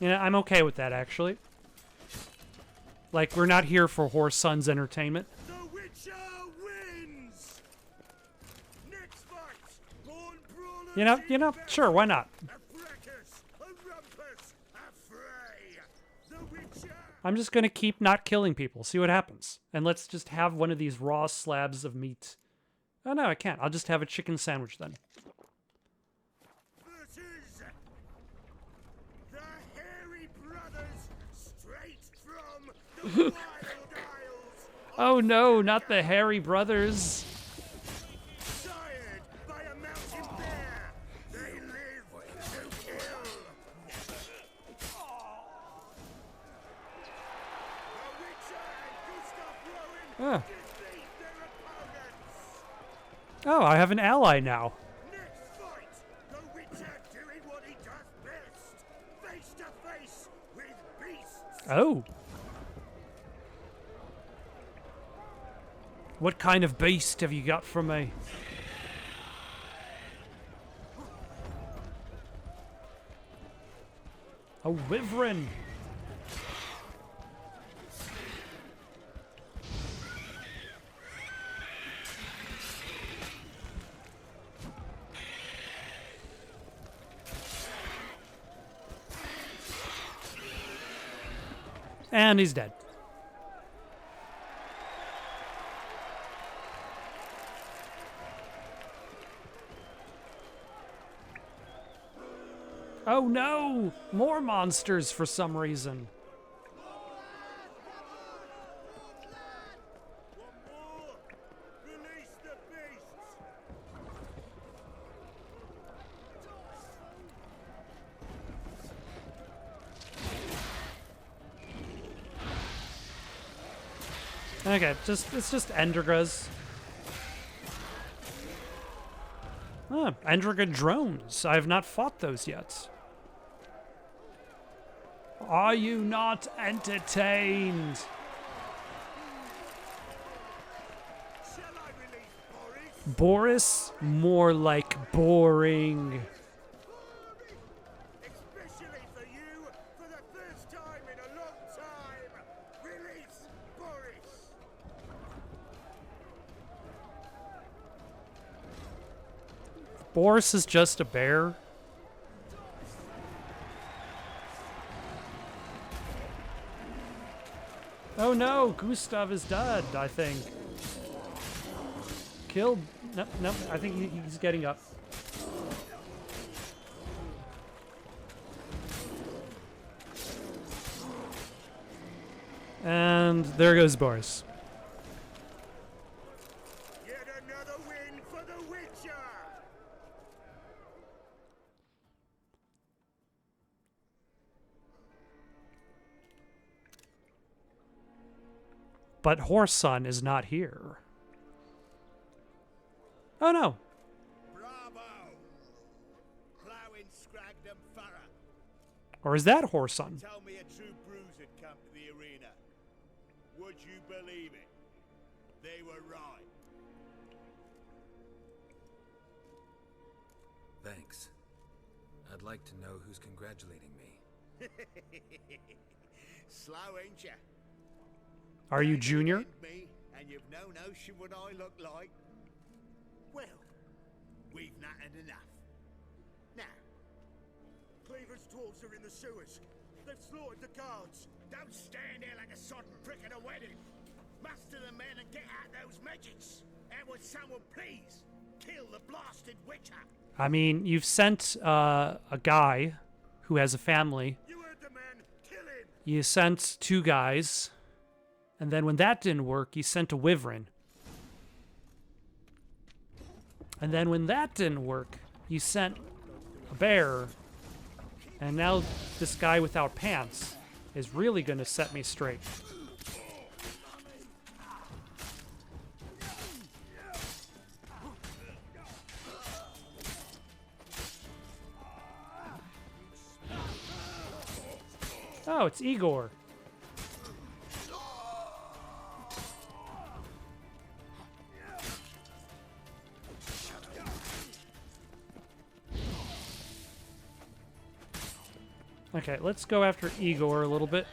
You know, I'm okay with that, actually. Like, we're not here for Horse Son's entertainment. The Witcher wins! Next fight! Born brawler You know, sure, why not? a fracas, a rumpus, a fray! The Witcher! I'm just gonna keep not killing people, see what happens. And let's just have one of these raw slabs of meat. Oh no, I can't. I'll just have a chicken sandwich then. Versus the Hairy Brothers, straight from the Wild Isles, Oh no, not the Hairy Brothers. sired by a mountain bear. They live to kill. The Witcher and Gustav Rowan Ah. defeat their opponents. Oh, I have an ally now. Next fight, the Witcher doing what he does best, face to face with beasts. Oh. What kind of beast have you got for me? A wyvern. And he's dead. Oh no! More monsters for some reason. One more. Release the beasts. Okay, it's just Endergas. Ah, Enderga drones. I have not fought those yet. Are you not entertained? Shall I release Boris? Boris? More like boring. Especially for you, for the first time in a long time. Release Boris. Boris is just a bear. Oh no, Gustav is dead, I think. Killed. No, no, I think he's getting up. And there goes Boris. Yet another win for the Witcher. But Horson is not here. Oh no. Bravo! Plowing Scragdom Farah. Or is that Horson? Tell me a true bruise had come to the arena. Would you believe it? They were right. Thanks. I'd like to know who's congratulating me. Slow, ain't ya? Are you Junior? Me, and you've no notion what I look like. Well, we've nattered enough. Now, Cleaver's dwarves are in the sewers. They've slaughtered the guards. don't stand there like a sodden prick at a wedding. Muster the men and get out those magics. And would someone please kill the blasted witcher? I mean, you've sent a guy who has a family. You heard the man. Kill him. You sent 2 guys. And then when that didn't work, you sent a wyvern. And then when that didn't work, you sent a bear. And now this guy without pants is really going to set me straight. Oh, it's Igor. Okay, let's go after Igor a little bit.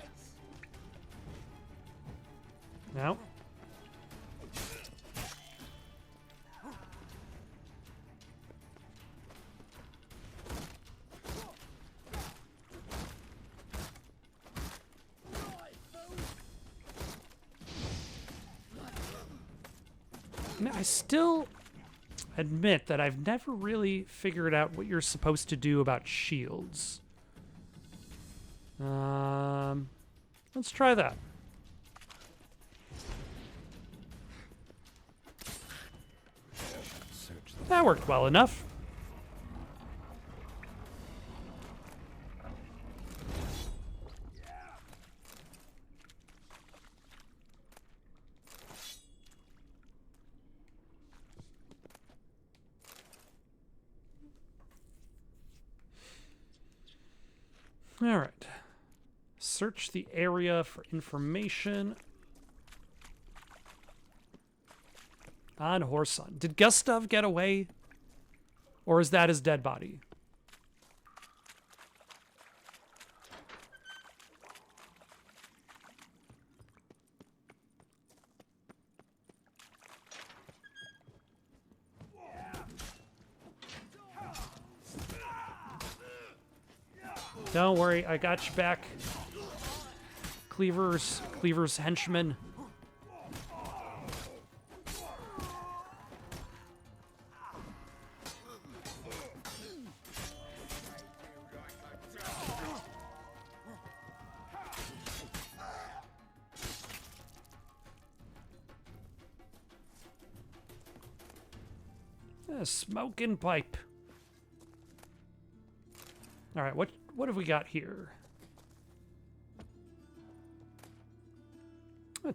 No. I still admit that I've never really figured out what you're supposed to do about shields. Let's try that. That worked well enough. All right. Search the area for information on Horson. Did Gustav get away? Or is that his dead body? Don't worry, I got you back. Cleaver's henchman. A smoking pipe. All right, what have we got here?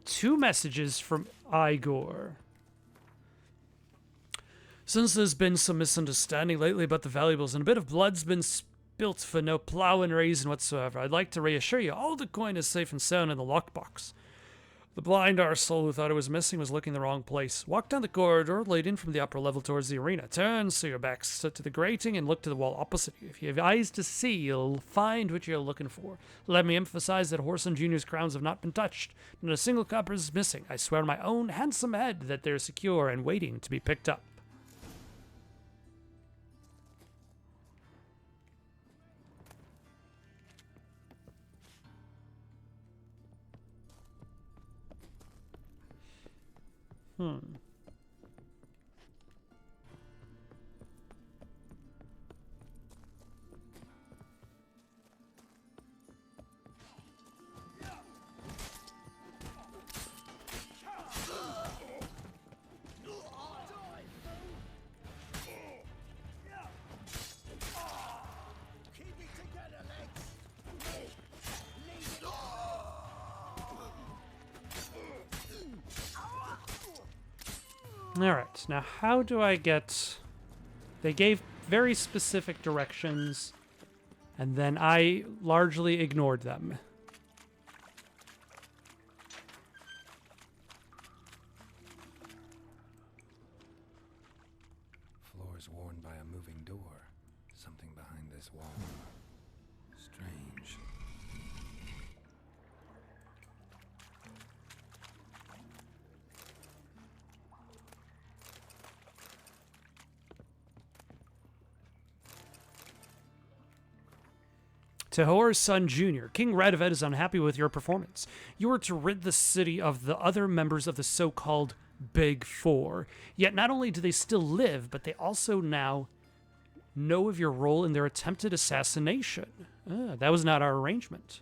2 messages from Igor. Since there's been some misunderstanding lately about the valuables and a bit of blood's been spilt for no plowing reason whatsoever, I'd like to reassure you all the coin is safe and sound in the lockbox. The blind arsehole who thought it was missing was looking in the wrong place. Walk down the corridor leading from the upper level towards the arena. Turn so your back's to the grating and look to the wall opposite you. If you have eyes to see, you'll find what you're looking for. Let me emphasize that Whoreson Jr.'s crowns have not been touched. Not a single copper is missing. I swear on my own handsome head that they're secure and waiting to be picked up. Alright, now how do I get... They gave very specific directions, and then I largely ignored them. Floors worn by a moving door. Something behind this wall. Strange. To Whoreson Jr., King Radovid is unhappy with your performance. You are to rid the city of the other members of the so-called Big Four. Yet not only do they still live, but they also now know of your role in their attempted assassination. That was not our arrangement.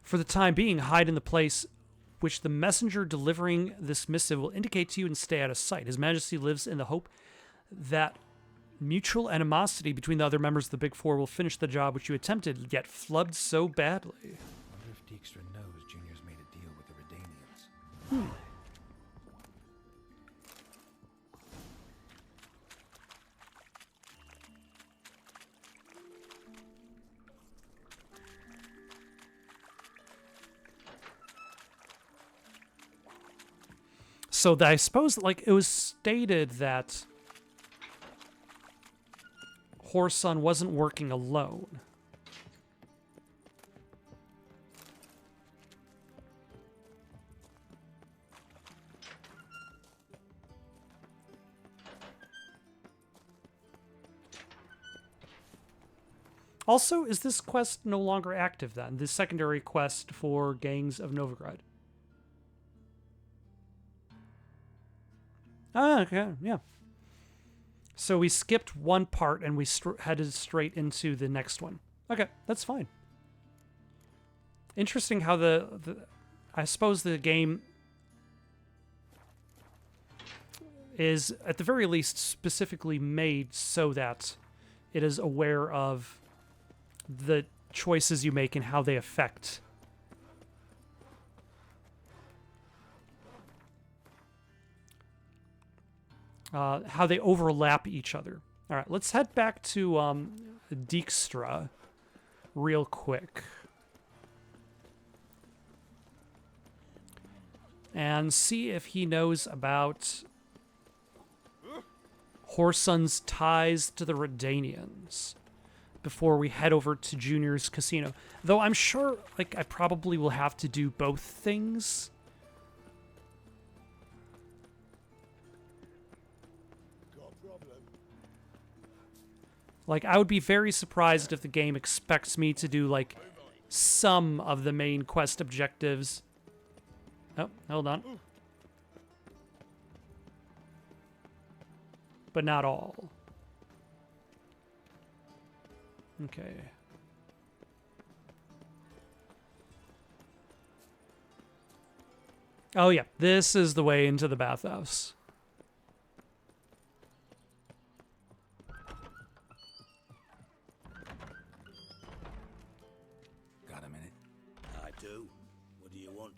For the time being, hide in the place which the messenger delivering this missive will indicate to you and stay out of sight. His Majesty lives in the hope that mutual animosity between the other members of the Big Four will finish the job which you attempted, yet flubbed so badly. I wonder if Dijkstra knows Junior's made a deal with the Redanians. So I suppose, like, it was stated that Whoreson wasn't working alone. Also, is this quest no longer active then? The secondary quest for Gangs of Novigrad. Ah, okay, yeah. So we skipped one part and we headed straight into the next one. Okay, that's fine. Interesting how I suppose the game is, at the very least, specifically made so that it is aware of the choices you make and how they affect how they overlap each other. All right, let's head back to Dijkstra real quick and see if he knows about Whoreson's ties to the Redanians before we head over to Junior's casino. Though I'm sure, like, I probably will have to do both things. Like, I would be very surprised if the game expects me to do, like, some of the main quest objectives. Oh, hold on. But not all. Okay. Oh, yeah. This is the way into the bathhouse. do. What do you want?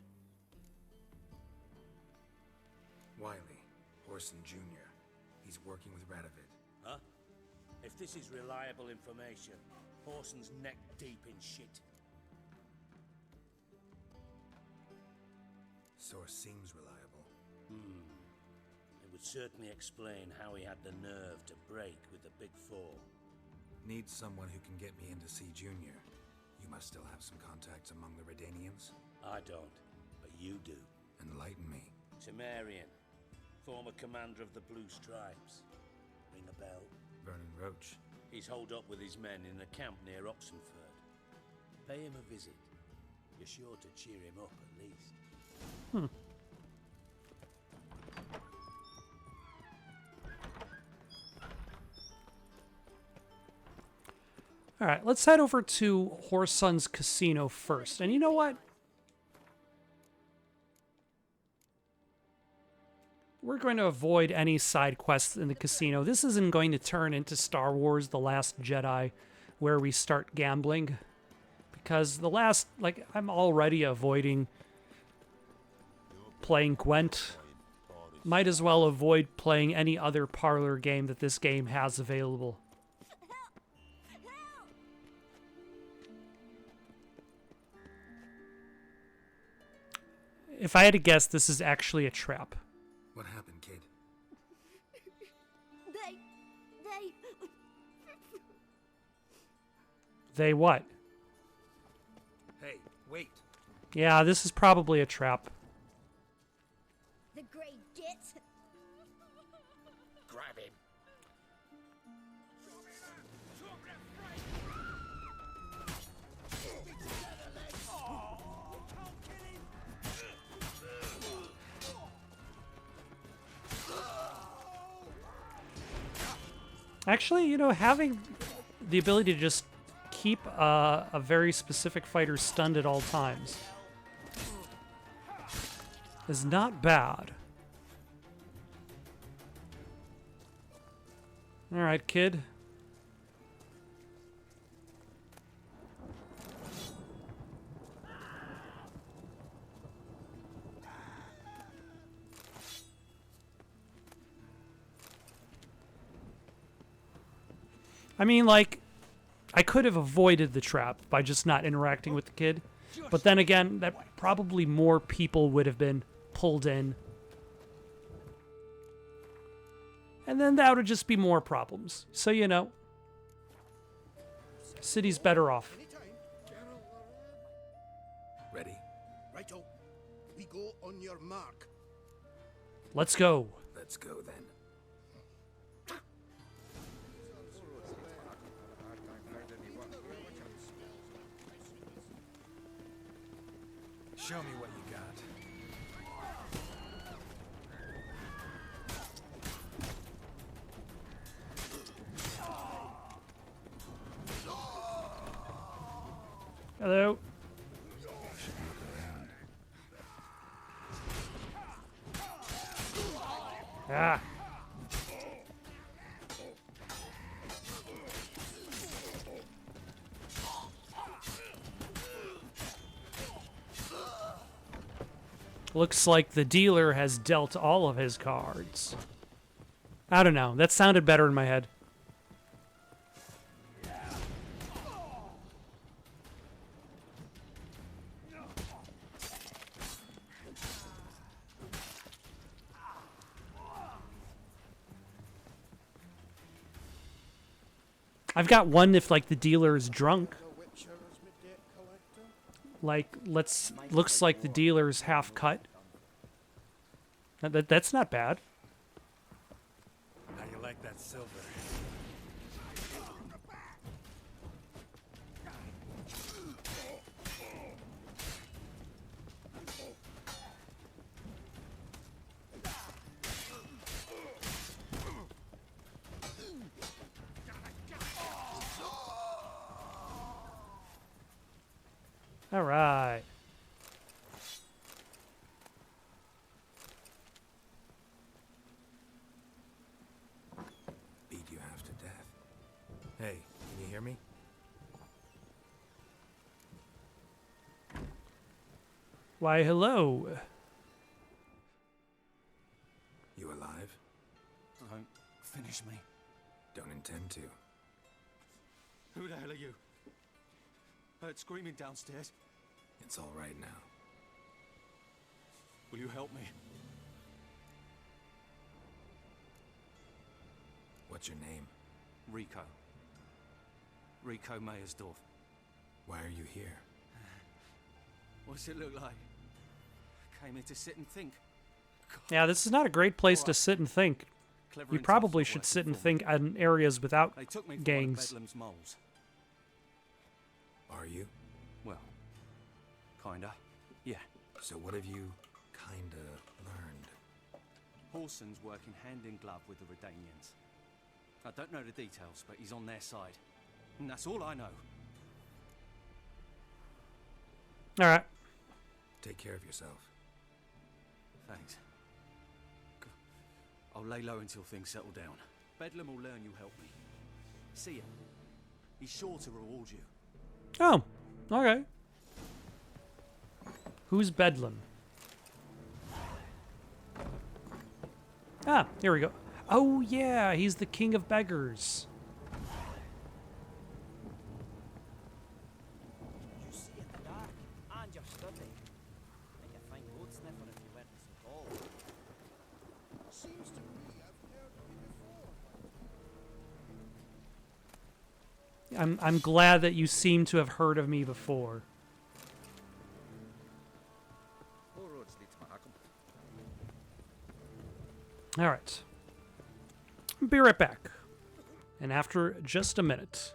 Wiley, Orson Jr. He's working with Radovid. Huh? If this is reliable information, Horson's neck deep in shit. Source seems reliable. It would certainly explain how he had the nerve to break with the Big Four. Need someone who can get me in to see Junior. You must still have some contacts among the Redanians? I don't, but you do. Enlighten me. Temerian, former commander of the Blue Stripes. Ring a bell? Vernon Roach. He's holed up with his men in a camp near Oxenford. Pay him a visit. You're sure to cheer him up at least. All right, let's head over to Horson's Casino first. And you know what? We're going to avoid any side quests in the casino. This isn't going to turn into Star Wars: The Last Jedi, where we start gambling. Because I'm already avoiding playing Gwent. Might as well avoid playing any other parlor game that this game has available. If I had to guess, this is actually a trap. What happened, kid? They what? Hey, wait. Yeah, this is probably a trap. The great git. Grab him. Actually, you know, having the ability to just keep a very specific fighter stunned at all times is not bad. All right, kid. I mean, like, I could have avoided the trap by just not interacting with the kid. But then again, that probably more people would have been pulled in. And then that would just be more problems. So, you know, city's better off. Ready? Righto. We go on your mark. Let's go. Let's go then. Show me what you got. Hello. Ah. Looks like the dealer has dealt all of his cards. I don't know. That sounded better in my head. I've got one if, like, the dealer is drunk. Like, looks like the dealer's half cut. That's not bad. How you like that silver? All right. Beat you half to death. Hey, can you hear me? Why, hello. You alive? Don't finish me. Don't intend to. Who the hell are you? Heard screaming downstairs. It's all right now. Will you help me? What's your name? Rico. Rico Mayersdorf. Why are you here? What's it look like? Came here to sit and think. Yeah, this is not a great place to sit and think. Clever You and probably tough should working sit and for me. think in areas without They took me for gangs. one of Bedlam's moles. Are you? Well, kinda. Yeah. So what have you kinda learned? Horson's working hand in glove with the Redanians. I don't know the details, but he's on their side. And that's all I know. All right. Take care of yourself. Thanks. I'll lay low until things settle down. Bedlam will learn you helped me. See ya. He's sure to reward you. Oh, okay. Who's Bedlam? Ah, here we go. Oh, yeah, he's the king of beggars. You see in the dark, and your study. Make a fine goat sniffer if you weren't so tall. Seems to me I've heard of you before. I'm glad that you seem to have heard of me before. All roads lead to Markham. All right. Be right back. And after just a minute.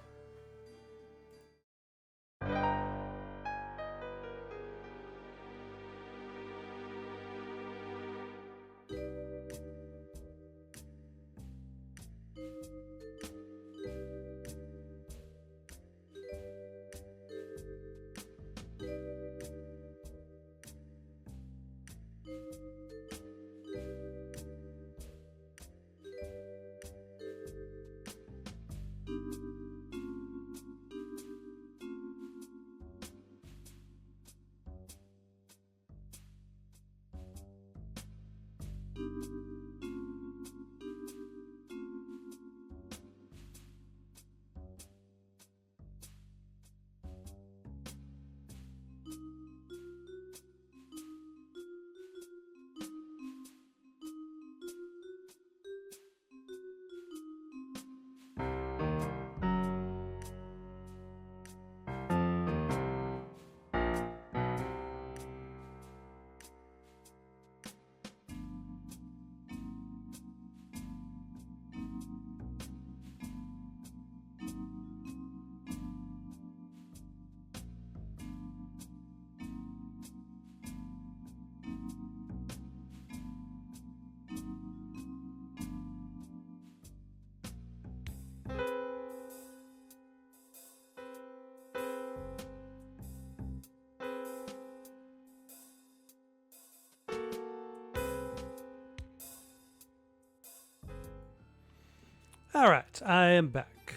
All right, I am back.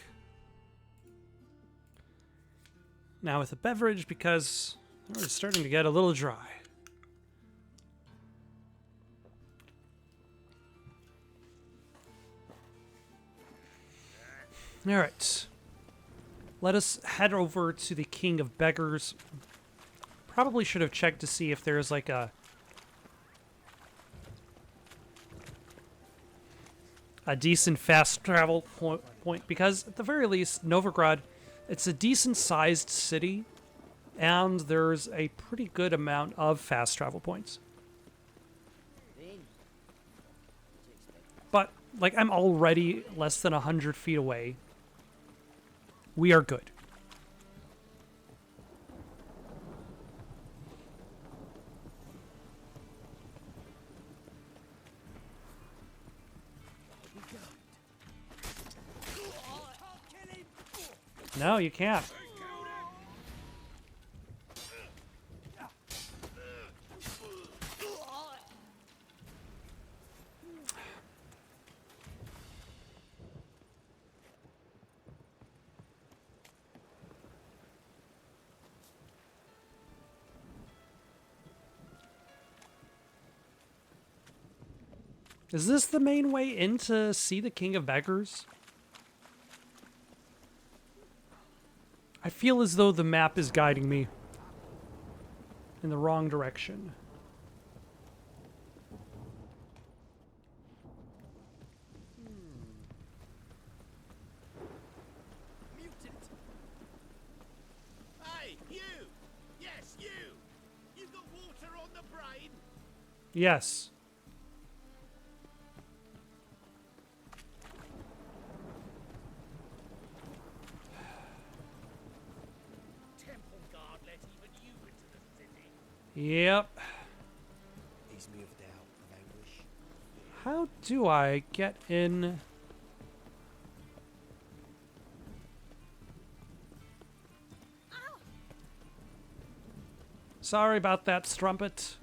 Now with a beverage because we're starting to get a little dry. All right. Let us head over to the King of Beggars. Probably should have checked to see if there's like a decent fast travel point, because at the very least, Novigrad, it's a decent sized city, and there's a pretty good amount of fast travel points. But, like, I'm already less than 100 feet away. We are good. No, you can't. Is this the main way in to see the King of Beggars? I feel as though the map is guiding me in the wrong direction. Mutant! Hey, you! Yes, you! You've got water on the brain? Yes. Temple guard let even you into the city. Yep. Leaves me of doubt and anguish. How do I get in? Sorry about that, Strumpet.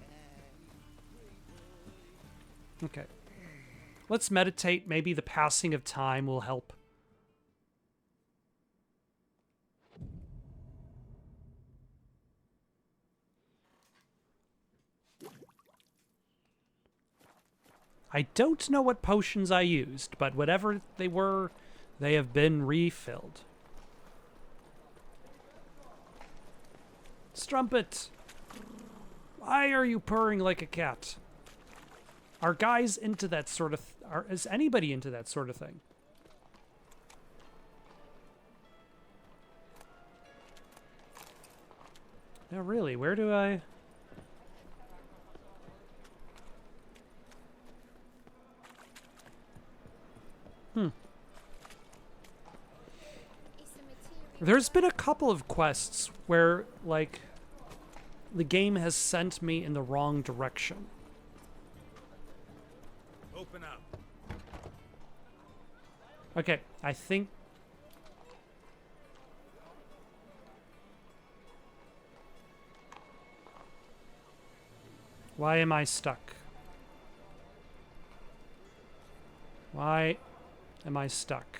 Okay. Let's meditate. Maybe the passing of time will help. I don't know what potions I used, but whatever they were, they have been refilled. Strumpet! Why are you purring like a cat? Are guys into that sort of... is anybody into that sort of thing? No, really, where do I... There's been a couple of quests where, like, the game has sent me in the wrong direction. Open up. Okay, I think... Why am I stuck? Why am I stuck?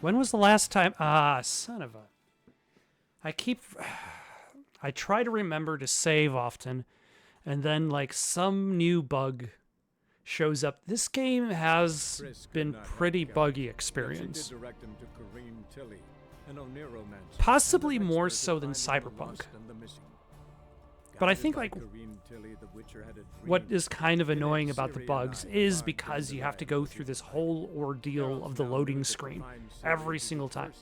When was the last time? Ah, son of a... I try to remember to save often, and then, like, some new bug shows up. This game has been pretty buggy experience. Possibly more so than Cyberpunk. But I think, like, what is kind of annoying about the bugs is because you have to go through this whole ordeal of the loading screen every single time.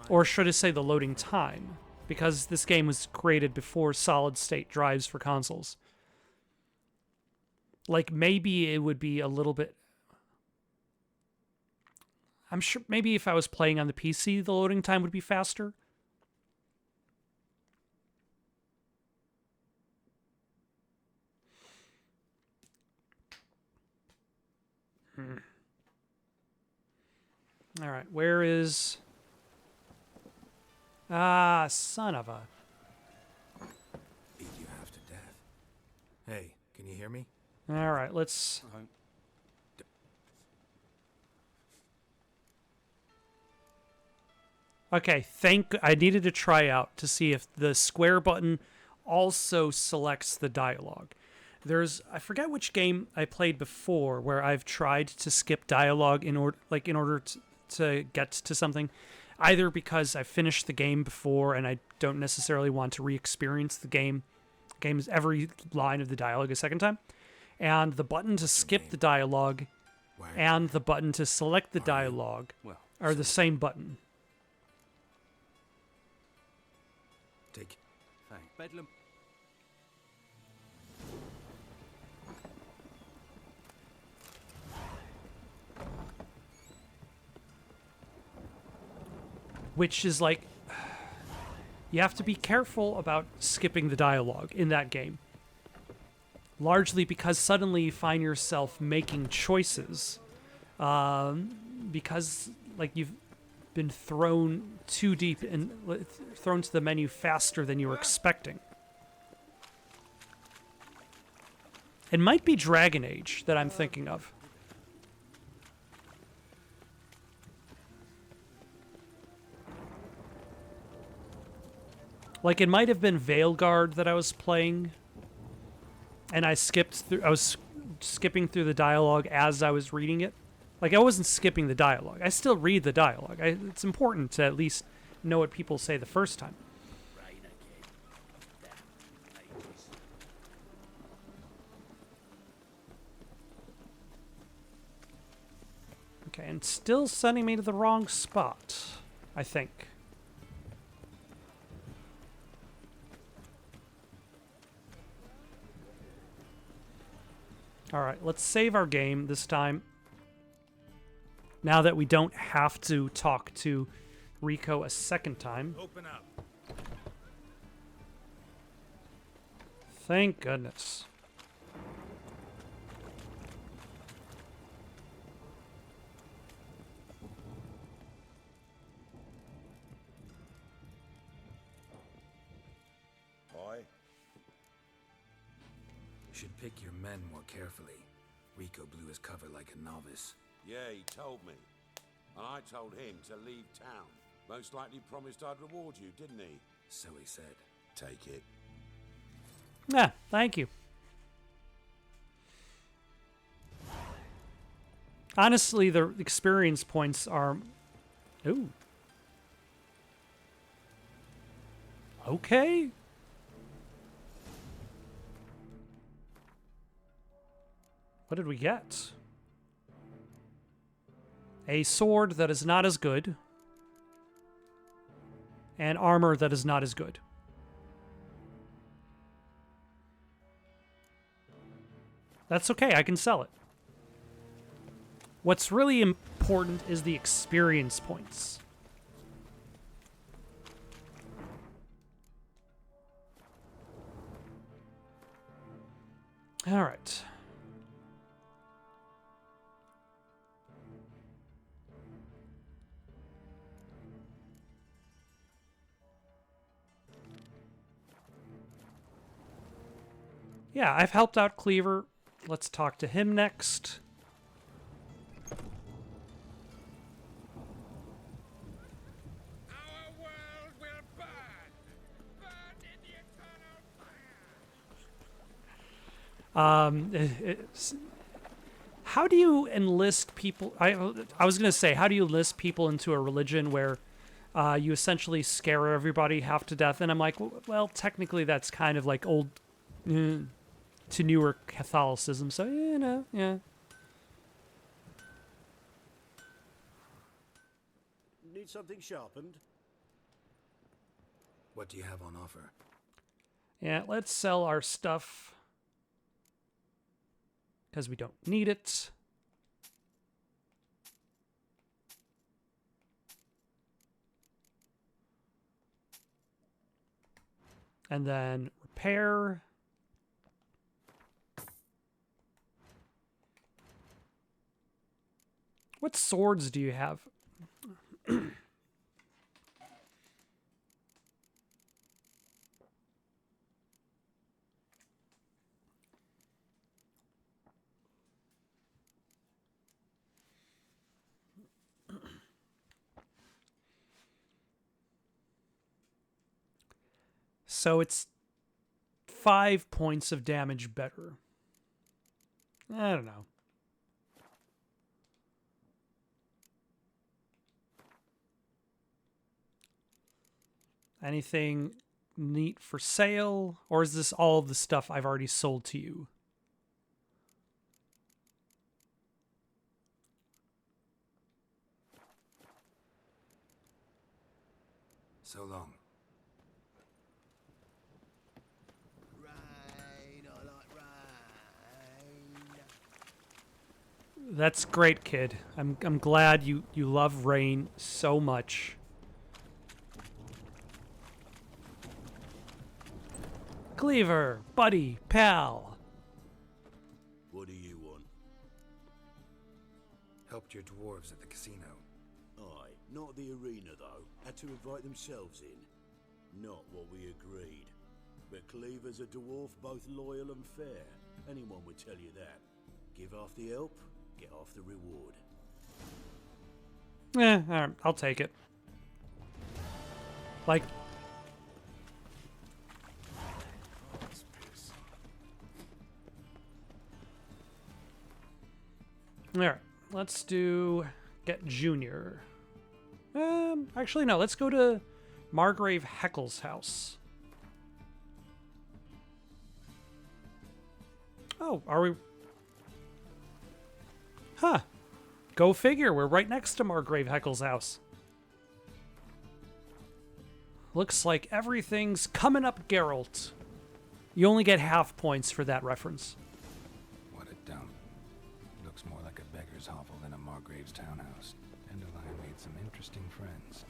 Or should I say the loading time, because this game was created before solid-state drives for consoles. Like, maybe it would be a little bit... I'm sure maybe if I was playing on the PC, the loading time would be faster. All right, where is... Ah, son of a... Beat you half to death. Hey, can you hear me? All right, let's... Okay, I needed to try out to see if the square button also selects the dialogue. I forget which game I played before where I've tried to skip dialogue in order to get to something, either because I finished the game before and I don't necessarily want to re-experience the game's every line of the dialogue a second time, and the button to skip the dialogue and the button to select the dialogue are the same button. Take. Thanks. Bedlam. Which is like, you have to be careful about skipping the dialogue in that game. Largely because suddenly you find yourself making choices. Because, like, you've been thrown too deep and thrown to the menu faster than you were expecting. It might be Dragon Age that I'm thinking of. Like, it might have been Veilguard that I was playing, and I was skipping through the dialogue as I was reading it. Like, I wasn't skipping the dialogue. I still read the dialogue. It's important to at least know what people say the first time. Okay, and still sending me to the wrong spot, I think. Alright, let's save our game this time. Now that we don't have to talk to Rico a second time. Open up. Thank goodness. Boy? Should pick your men more carefully. Rico blew his cover like a novice. Yeah, he told me. And I told him to leave town. Most likely promised I'd reward you, didn't he? So he said. Take it. Yeah, thank you. Honestly, the experience points are... Ooh. Okay. What did we get? A sword that is not as good. And armor that is not as good. That's okay, I can sell it. What's really important is the experience points. All right. Yeah, I've helped out Cleaver. Let's talk to him next. Our world will burn. Burn in the eternal fire. How do you enlist people? I was going to say, how do you enlist people into a religion where you essentially scare everybody half to death? And I'm like, well, technically that's kind of like old to newer Catholicism. So, you know, yeah. Need something sharpened? What do you have on offer? Yeah, let's sell our stuff. Because we don't need it. And then repair. What swords do you have? So it's 5 points of damage better. I don't know. Anything neat for sale? Or is this all of the stuff I've already sold to you? So long. Rain, I like rain. That's great, kid. I'm glad you love rain so much. Cleaver, buddy, pal. What do you want? Helped your dwarves at the casino. Aye, not the arena though. Had to invite themselves in. Not what we agreed. But Cleaver's a dwarf both loyal and fair. Anyone would tell you that. Give half the help, get half the reward. Alright, I'll take it. Like... Alright, let's do... Get Junior. Actually, no, let's go to Margrave Heckle's house. Oh, are we... Huh. Go figure, we're right next to Margrave Heckle's house. Looks like everything's coming up, Geralt. You only get half points for that reference. What a dump. Looks more like a beggar's hovel than a Margrave's townhouse. Dandelion made some interesting friends.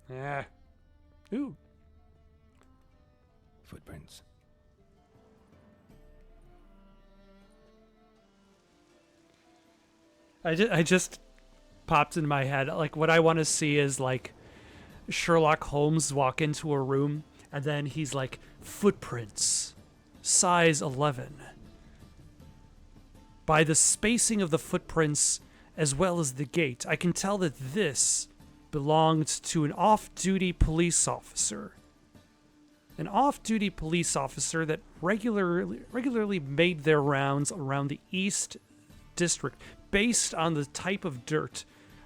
Yeah. Ooh. Footprints. I just popped in my head, like, what I want to see is, like, Sherlock Holmes walk into a room, and then he's like, footprints, size 11. By the spacing of the footprints, as well as the gait, I can tell that this belonged to an off-duty police officer. An off-duty police officer that regularly made their rounds around the East District. Based on the type of dirt,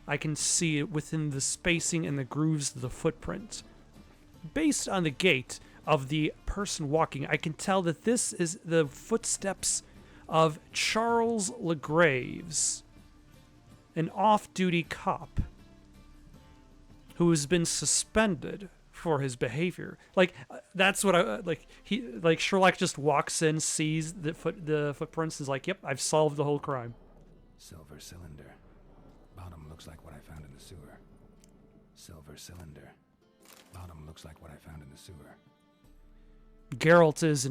I can see it within the spacing and the grooves of the footprint. Based on the gait of the person walking, I can tell that this is the footsteps of Charles LeGraves, an off-duty cop who has been suspended for his behavior. Like, that's what I like. Sherlock just walks in, sees the footprints, and is like, "Yep, I've solved the whole crime." Silver cylinder. Bottom looks like what I found in the sewer. Silver cylinder. Bottom looks like what I found in the sewer. Geralt is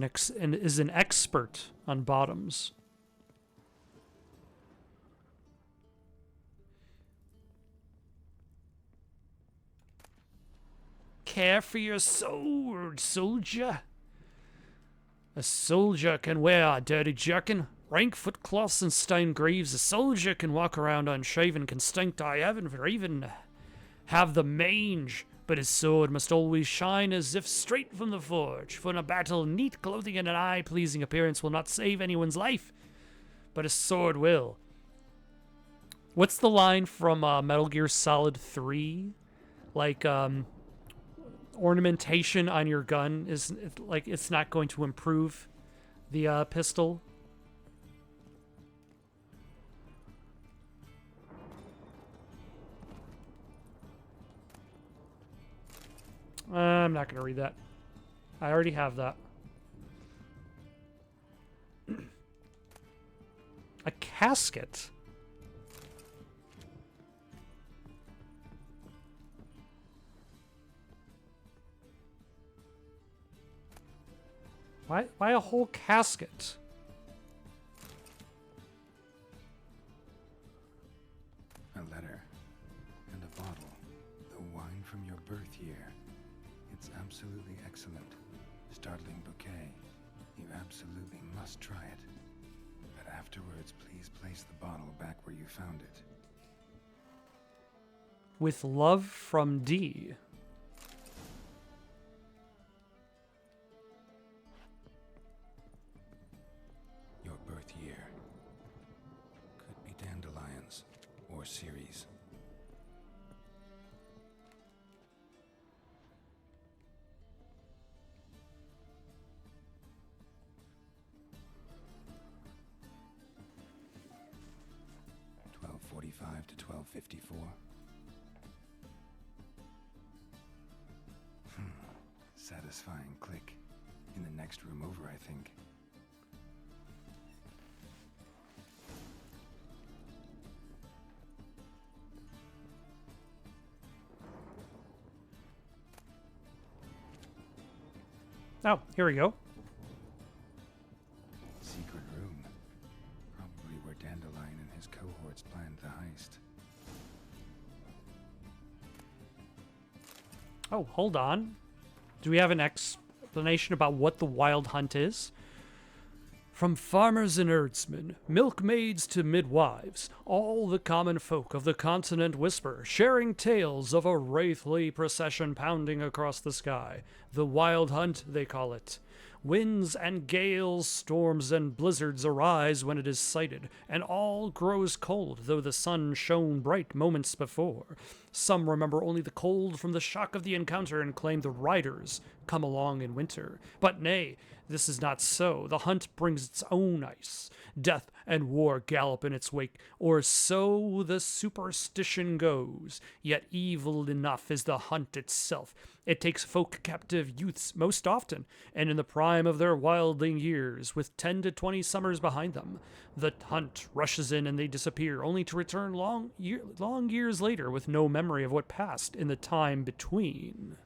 an expert on bottoms. Care for your sword, soldier. A soldier can wear a dirty jerkin, rank footcloths and stone greaves. A soldier can walk around unshaven, can stink to high heaven, or even have the mange. But his sword must always shine as if straight from the forge. For in a battle, neat clothing and an eye-pleasing appearance will not save anyone's life, but a sword will. What's the line from Metal Gear Solid 3? Like, ornamentation on your gun is like it's not going to improve the pistol. I'm not going to read that. I already have that. A casket. Why a whole casket? A letter and a bottle. The wine from your birth year. It's absolutely excellent. Startling bouquet. You absolutely must try it. But afterwards, please place the bottle back where you found it. With love from D. Your birth year. Could be Dandelions or Ceres. .45 to 12:54. Satisfying click. In the next room over, I think. Oh, here we go. Secret room. Probably where Dandelion and his cohorts planned Oh, hold on. Do we have an explanation about what the wild hunt is? From farmers and herdsmen, milkmaids to midwives, all the common folk of the continent whisper, sharing tales of a wraithly procession pounding across the sky. The wild hunt, they call it. Winds and gales, storms and blizzards arise when it is sighted, and all grows cold, though the sun shone bright moments before. Some remember only the cold from the shock of the encounter and claim the riders come along in winter. But nay, this is not so. The hunt brings its own ice. Death and war gallop in its wake, or so the superstition goes. Yet evil enough is the hunt itself. It takes folk captive youths most often, and in the prime of their wildling years, with 10 to 20 summers behind them. The hunt rushes in and they disappear, only to return long years later with no memory of what passed in the time between.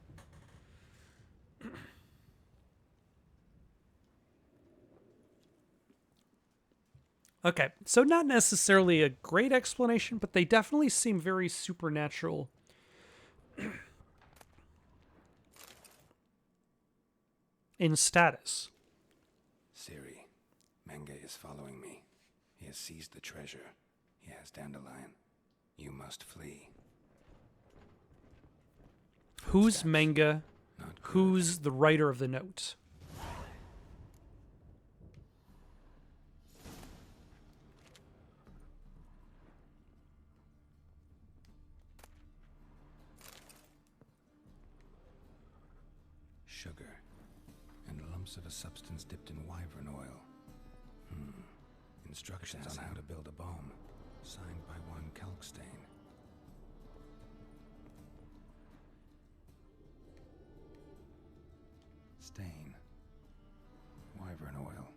Okay, so not necessarily a great explanation, but they definitely seem very supernatural. In status. Siri, Menge is following me. He has seized the treasure. He has Dandelion. You must flee. Who's Menge? Who's the writer of the note? Sugar. And lumps of a substance dipped in wyvern oil. Instructions on how to build a bomb. Signed by one Kalkstain. Stain. Wyvern oil.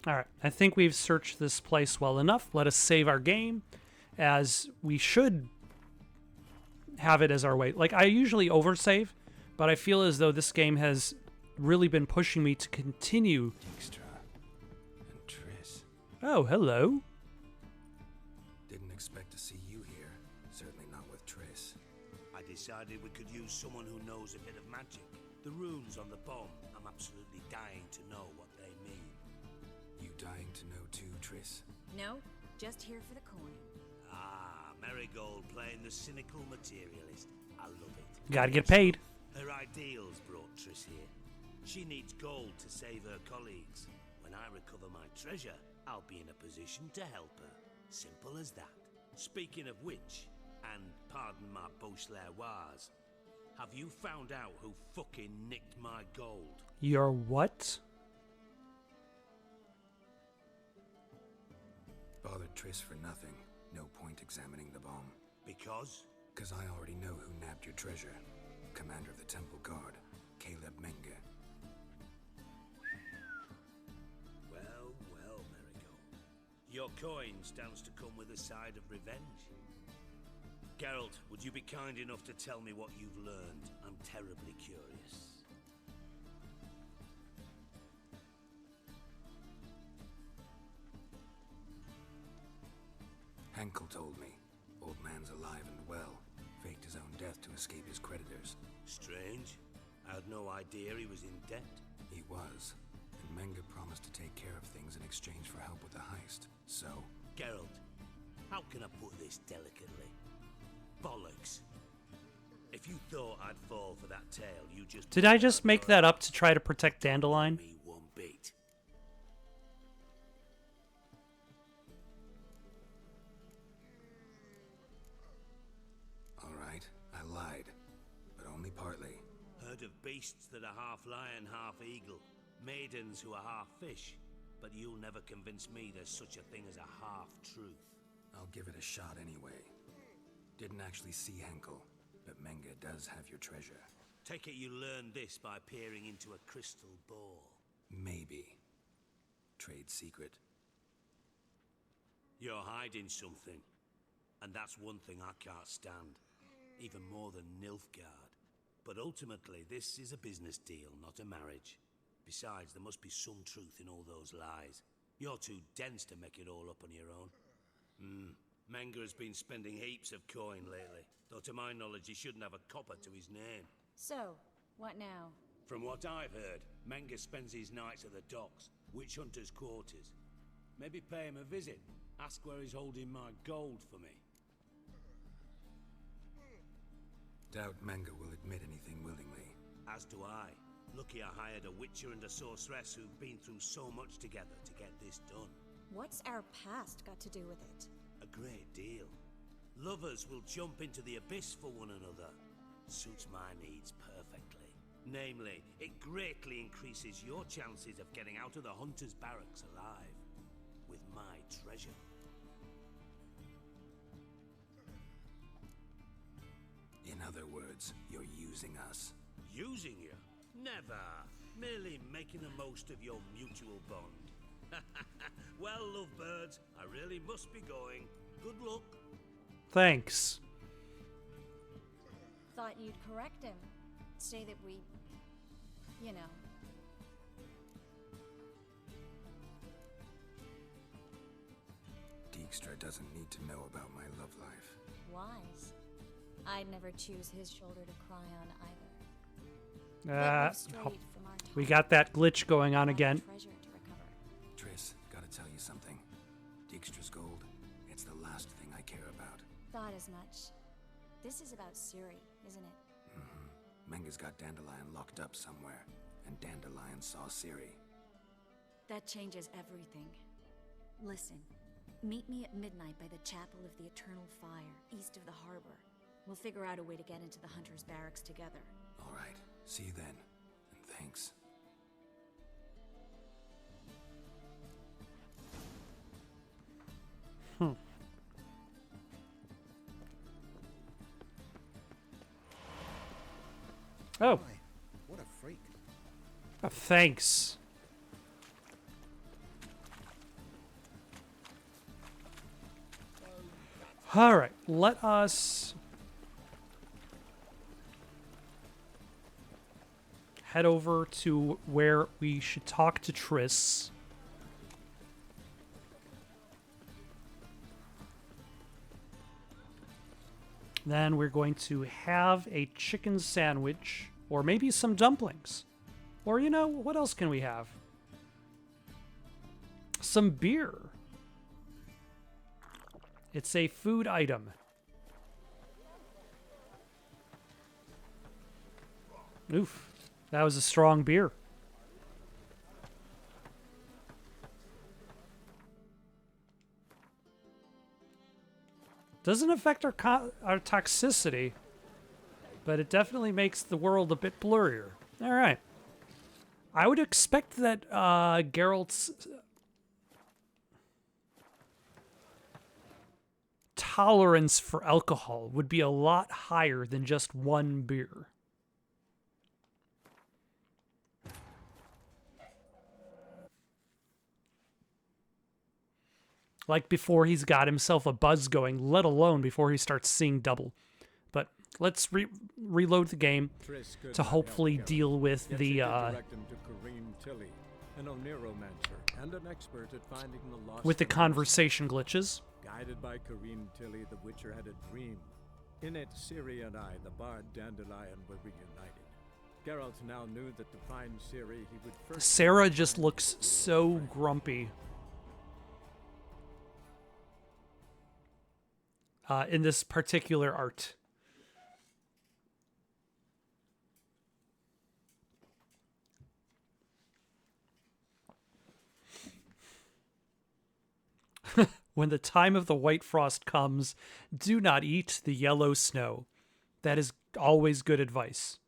All right, I think we've searched this place well enough. Let us save our game, as we should have it as our way. Like, I usually oversave, but I feel as though this game has really been pushing me to continue. Dijkstra and Triss. Oh, hello. Didn't expect to see you here. Certainly not with Triss. I decided we could use someone who knows a bit of magic. The runes on the bomb, I'm absolutely dying to know what they mean. You dying to know too, Triss? No, just here for the coin. Ah, Marigold playing the cynical materialist. I love it. Gotta get paid. Her ideals brought Triss here. She needs gold to save her colleagues. When I recover my treasure, I'll be in a position to help her. Simple as that. Speaking of which, and pardon my Beauclervoise, have you found out who fucking nicked my gold? Your what? Bothered Triss for nothing. No point examining the bomb. Because? Because I already know who nabbed your treasure. Commander of the Temple Guard, Caleb Menge. Well, well, Marigold. Your coin stands to come with a side of revenge. Geralt, would you be kind enough to tell me what you've learned? I'm terribly curious. Henkel told me. Old man's alive and well. Faked his own death to escape his creditors. Strange. I had no idea he was in debt. He was. And Menge promised to take care of things in exchange for help with the heist. So... Geralt, how can I put this delicately? Bollocks. If you thought I'd fall for that tale, you just... Did I just make that up to try to protect Dandelion? Me one bit. Alright, I lied. But only partly. Heard of beasts that are half lion, half eagle. Maidens who are half fish. But you'll never convince me there's such a thing as a half-truth. I'll give it a shot anyway. Didn't actually see Henkel, but Menge does have your treasure. Take it you learned this by peering into a crystal ball. Maybe. Trade secret. You're hiding something. And that's one thing I can't stand. Even more than Nilfgaard. But ultimately, this is a business deal, not a marriage. Besides, there must be some truth in all those lies. You're too dense to make it all up on your own. Menga has been spending heaps of coin lately, though to my knowledge he shouldn't have a copper to his name. So, what now? From what I've heard, Menga spends his nights at the docks, witch hunters' quarters. Maybe pay him a visit. Ask where he's holding my gold for me. Doubt Menga will admit anything willingly. As do I. Lucky I hired a witcher and a sorceress who've been through so much together to get this done. What's our past got to do with it? A great deal. Lovers will jump into the abyss for one another. Suits my needs perfectly. Namely, it greatly increases your chances of getting out of the hunter's barracks alive. With my treasure. In other words, you're using us. Using you? Never. Merely making the most of your mutual bond. Well, lovebirds, I really must be going. Good luck. Thanks. Thought you'd correct him. Say that we... you know. Dijkstra doesn't need to know about my love life. Wise. I'd never choose his shoulder to cry on either. We got that glitch going on again. Triss, gotta tell you something. Dijkstra's gold, it's the last thing I care about. Thought as much. This is about Ciri, isn't it? Menga's got Dandelion locked up somewhere, and Dandelion saw Ciri. That changes everything. Listen, meet me at midnight by the Chapel of the Eternal Fire, east of the harbor. We'll figure out a way to get into the Hunter's barracks together. All right, see you then, and thanks. Oh. What a freak. Oh, thanks. All right, let us head over to where we should talk to Triss. Then we're going to have a chicken sandwich, or maybe some dumplings. Or, you know, what else can we have? Some beer. It's a food item. Oof, that was a strong beer. Doesn't affect our toxicity, but it definitely makes the world a bit blurrier. All right. I would expect that Geralt's tolerance for alcohol would be a lot higher than just one beer. Like before he's got himself a buzz going, let alone before he starts seeing double. But let's reload the game to hopefully deal with the with the conversation glitches. Guided by Corrine Tilly, the Witcher had a dream. In it, Ciri and I, the bard Dandelion, were reunited. Geralt now knew that to find Ciri, he would first... Sarah just looks so grumpy. In this particular art. When the time of the white frost comes, do not eat the yellow snow. That is always good advice.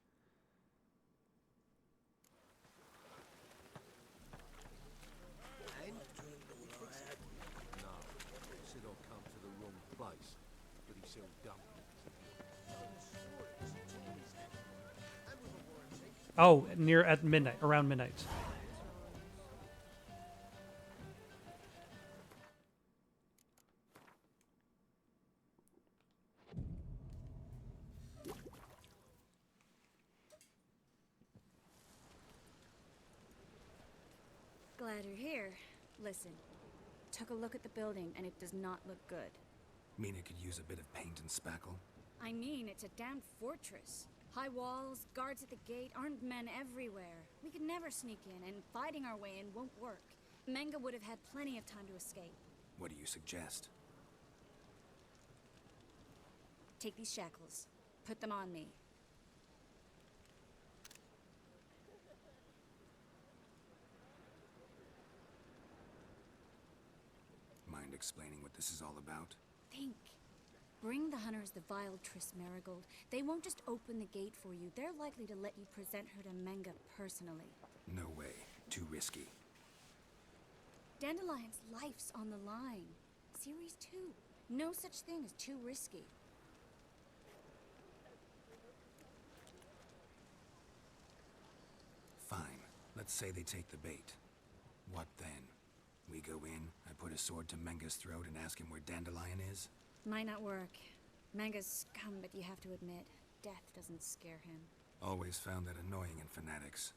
Oh, at midnight, around midnight. Glad you're here. Listen, took a look at the building and it does not look good. Mean it could use a bit of paint and spackle? I mean, it's a damn fortress. High walls, guards at the gate, armed men everywhere. We could never sneak in, and fighting our way in won't work. Menga would have had plenty of time to escape. What do you suggest? Take these shackles. Put them on me. Mind explaining what this is all about? Think. Bring the hunters the vile Triss Marigold. They won't just open the gate for you. They're likely to let you present her to Menga personally. No way. Too risky. Dandelion's life's on the line. Series 2. No such thing as too risky. Fine. Let's say they take the bait. What then? We go in, I put a sword to Menga's throat and ask him where Dandelion is? Might not work. Menga's scum, but you have to admit, death doesn't scare him. Always found that annoying in fanatics.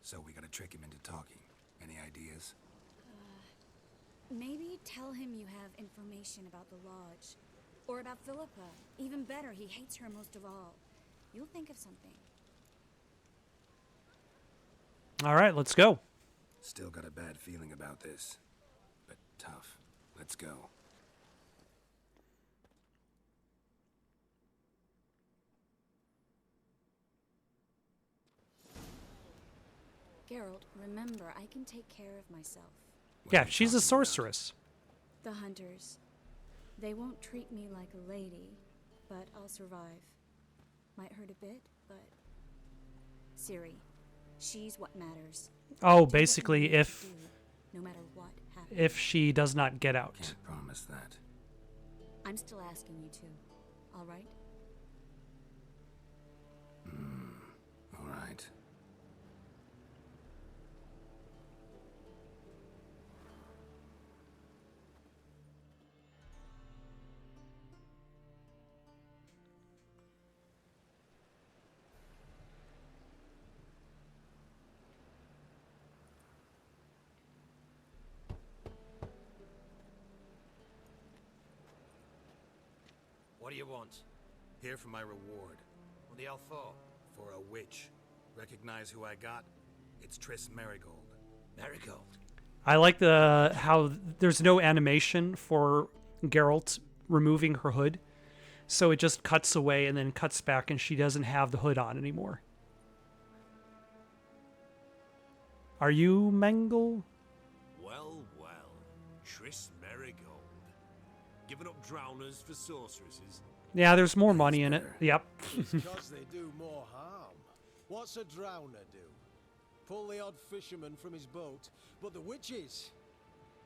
So we gotta trick him into talking. Any ideas? Maybe tell him you have information about the Lodge. Or about Philippa. Even better, he hates her most of all. You'll think of something. All right, let's go. Still got a bad feeling about this. But tough. Let's go. Geralt, remember, I can take care of myself. Yeah, she's a sorceress. The hunters. They won't treat me like a lady, but I'll survive. Might hurt a bit, but... Ciri, she's what matters. Oh, basically, if no matter what happens. if she does not get out. Can't promise that. I'm still asking you to. All right? All right. What do you want? Here for my reward. What the hell for? For a witch. Recognize who I got? It's Triss Marigold. Marigold? I like the how there's no animation for Geralt removing her hood. So it just cuts away and then cuts back and she doesn't have the hood on anymore. Are you Mengel? Well, well. Triss Marigold. Giving up drowners for sorceresses. Yeah, there's more money in it. Yep. Because they do more harm. What's a drowner do? Pull the odd fisherman from his boat. But the witches,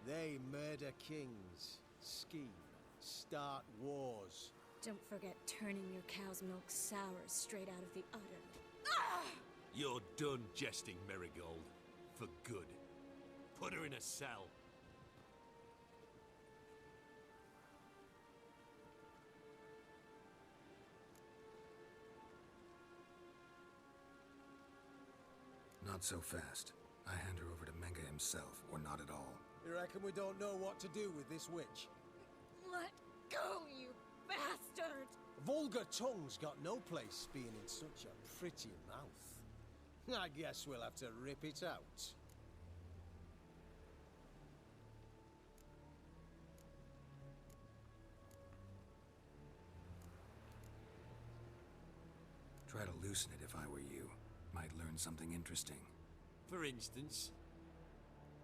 they murder kings, scheme, start wars. Don't forget turning your cow's milk sour straight out of the udder. You're done jesting, Marigold. For good. Put her in a cell. Not so fast. I hand her over to Menga himself, or not at all. You reckon we don't know what to do with this witch? Let go, you bastard! Vulgar tongue's got no place being in such a pretty mouth. I guess we'll have to rip it out. Try to loosen it if I were you. Might learn something interesting. For instance?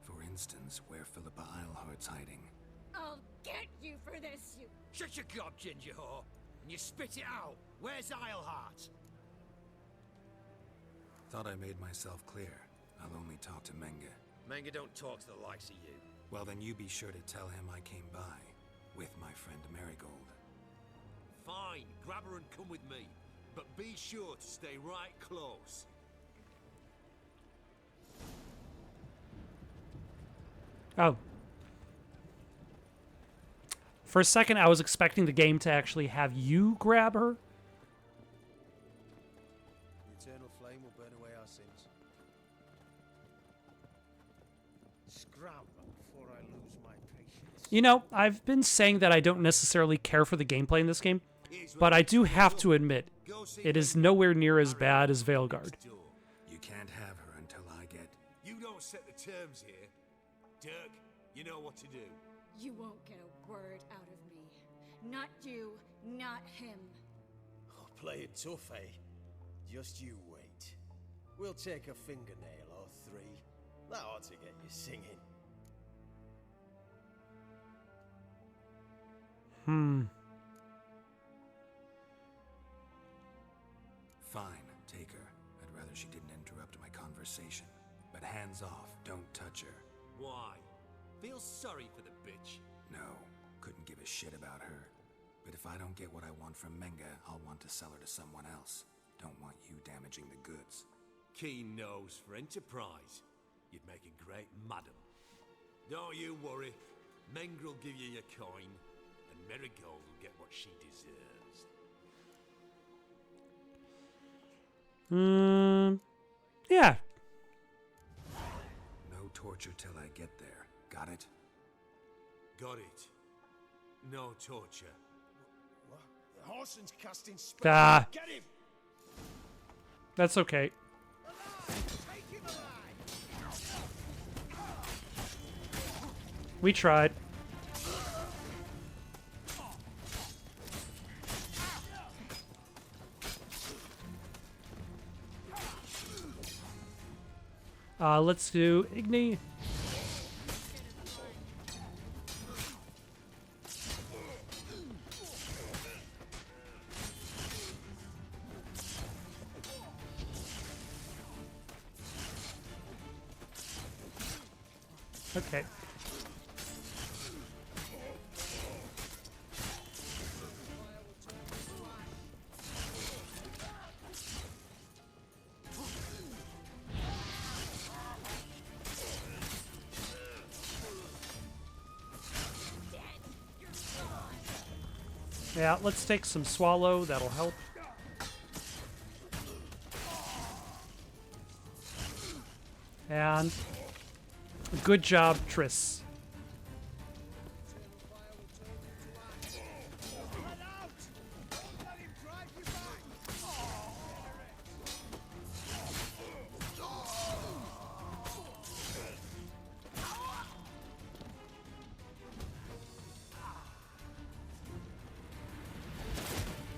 For instance, where Philippa Eilhart's hiding. I'll get you for this, you... Shut your gob, ginger whore, and you spit it out. Where's Eilhart? Thought I made myself clear. I'll only talk to Menga. Menga don't talk to the likes of you. Well, then you be sure to tell him I came by. With my friend Marigold. Fine, grab her and come with me. But be sure to stay right close. Oh. For a second, I was expecting the game to actually have you grab her. The eternal flame will burn away our sins. You know, I've been saying that I don't necessarily care for the gameplay in this game, but I do have to admit, it is nowhere near as bad as Veilguard. You can't have her until I get... You don't set the terms here. Dirk, you know what to do. You won't get a word out of me. Not you, not him. Oh, play it tough, eh? Just you wait. We'll take a fingernail or three. That ought to get you singing. Fine, take her. I'd rather she didn't interrupt my conversation. But hands off, don't touch her. Why? Feel sorry for the bitch. No, couldn't give a shit about her. But if I don't get what I want from Menga, I'll want to sell her to someone else. Don't want you damaging the goods. Keen nose for enterprise. You'd make a great madam. Don't you worry. Mengrel will give you your coin, and Marigold will get what she deserves. Yeah. No torture till I get there. Got it? Got it. No torture. What? The Horson's casting spells. Get him! That's okay. We tried. Let's do Igni. Okay. Yeah, let's take some swallow, that'll help. And good job, Triss.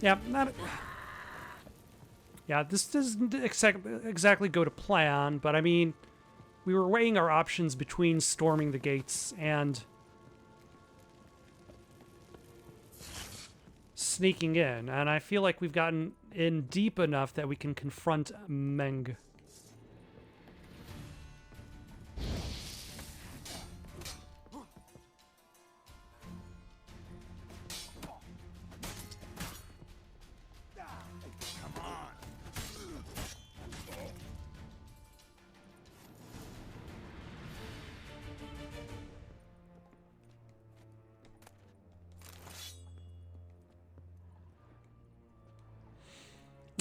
Yeah, yeah, this doesn't exactly go to plan, but I mean, we were weighing our options between storming the gates and sneaking in, and I feel like we've gotten in deep enough that we can confront Meng.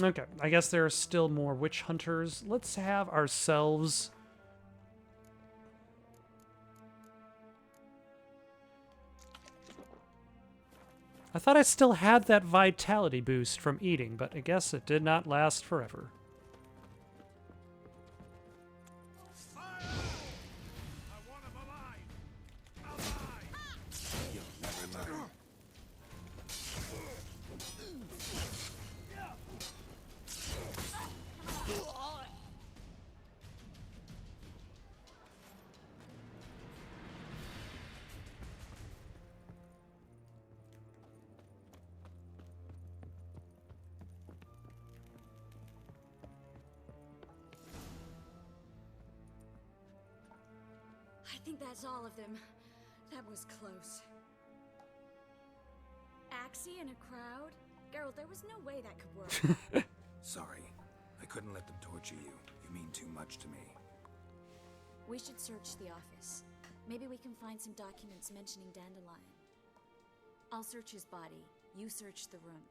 Okay, I guess there are still more witch hunters. Let's have ourselves... I thought I still had that vitality boost from eating, but I guess it did not last forever. I think that's all of them. That was close. Axie in a crowd? Geralt, there was no way that could work. Sorry. I couldn't let them torture you. You mean too much to me. We should search the office. Maybe we can find some documents mentioning Dandelion. I'll search his body. You search the room.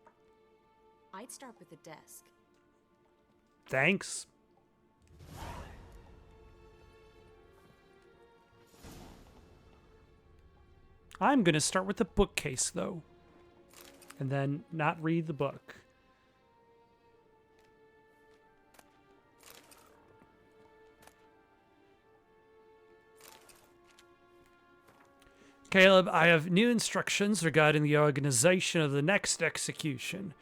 I'd start with the desk. Thanks. I'm going to start with the bookcase, though. And then not read the book. Caleb, I have new instructions regarding the organization of the next execution.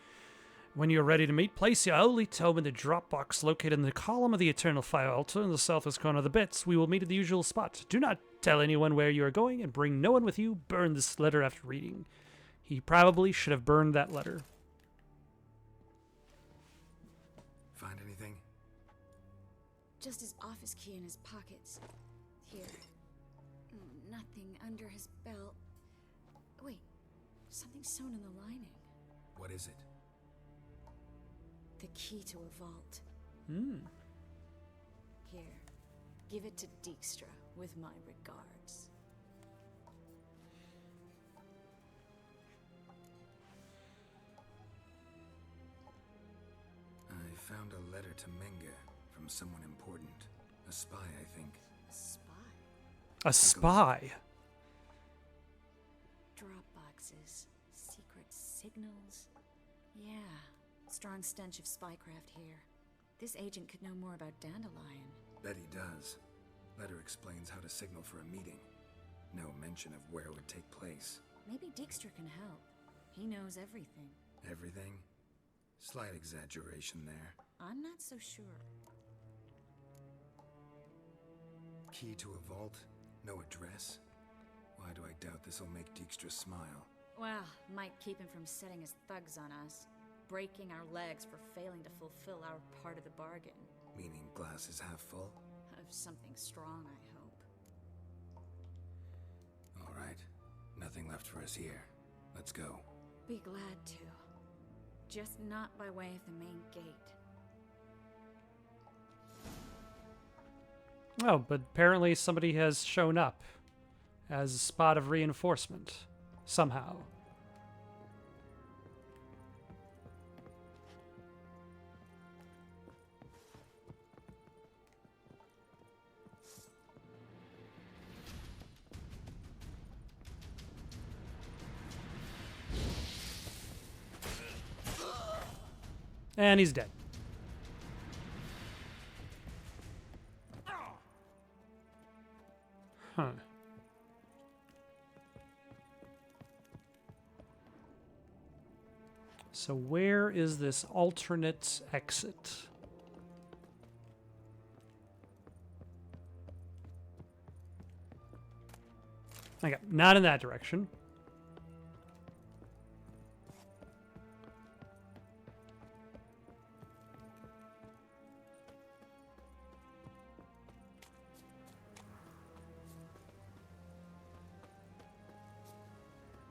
When you are ready to meet, place your holy tome in the drop box located in the column of the Eternal Fire Altar in the southwest corner of the bits. We will meet at the usual spot. Do not tell anyone where you are going, and bring no one with you. Burn this letter after reading. He probably should have burned that letter. Find anything? Just his office key in his pockets. Here. Nothing under his belt. Wait, something sewn in the lining. What is it? The key to a vault. Hmm. Here, give it to Dijkstra with my regards. I found a letter to Menga from someone important. A spy, I think. A spy? A spy? Drop boxes, secret signals. Yeah, strong stench of spycraft here. This agent could know more about Dandelion. Bet he does. Letter explains how to signal for a meeting. No mention of where it would take place. Maybe Dijkstra can help. He knows everything. Everything? Slight exaggeration there. I'm not so sure. Key to a vault? No address? Why do I doubt this will make Dijkstra smile? Well, might keep him from setting his thugs on us. Breaking our legs for failing to fulfill our part of the bargain. Meaning glass is half full? Of something strong, I hope. All right. Nothing left for us here. Let's go. Be glad to. Just not by way of the main gate. Oh, but apparently somebody has shown up as a spot of reinforcement. Somehow. And he's dead. Huh. So where is this alternate exit? Okay, not in that direction.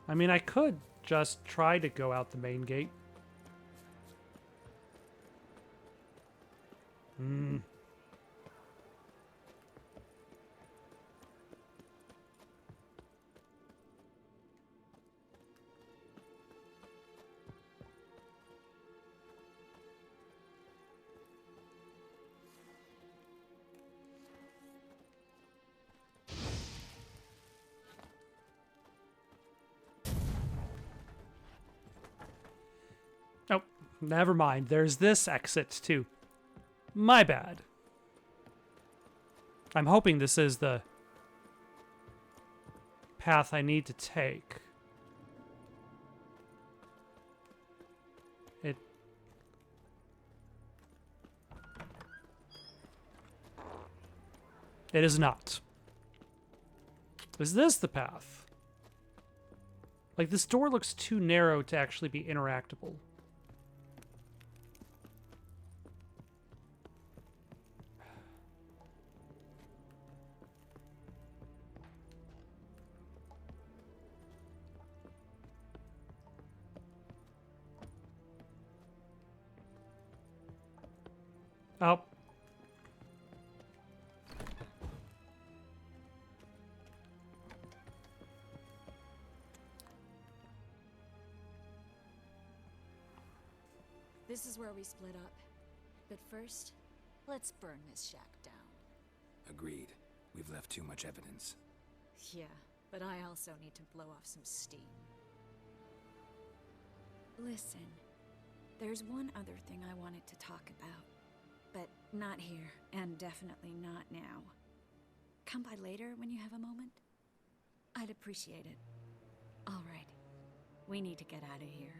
I mean, I could just try to go out the main gate. Hmm. Oh, never mind. There's this exit, too. My bad. I'm hoping this is the path I need to take. It... It is not. Is this the path? Like, this door looks too narrow to actually be interactable. Oh. This is where we split up. But first, let's burn this shack down. Agreed. We've left too much evidence. Yeah, but I also need to blow off some steam. Listen, there's one other thing I wanted to talk about, but not here, and definitely not now. Come by later when you have a moment? I'd appreciate it. All right, we need to get out of here.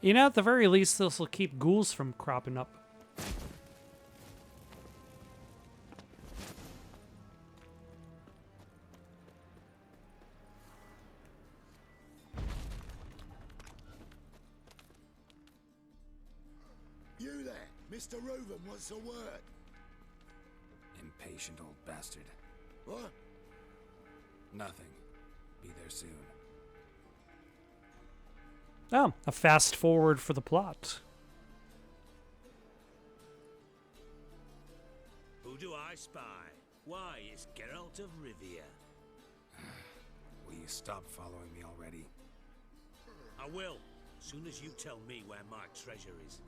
You know, at the very least, this will keep ghouls from cropping up. You there, Mr. Reuben wants a word. Impatient old bastard. What? Nothing. Be there soon. Oh, a fast forward for the plot. Who do I spy? Why, it's Geralt of Rivia. Will you stop following me already? I will, as soon as you tell me where my treasure is.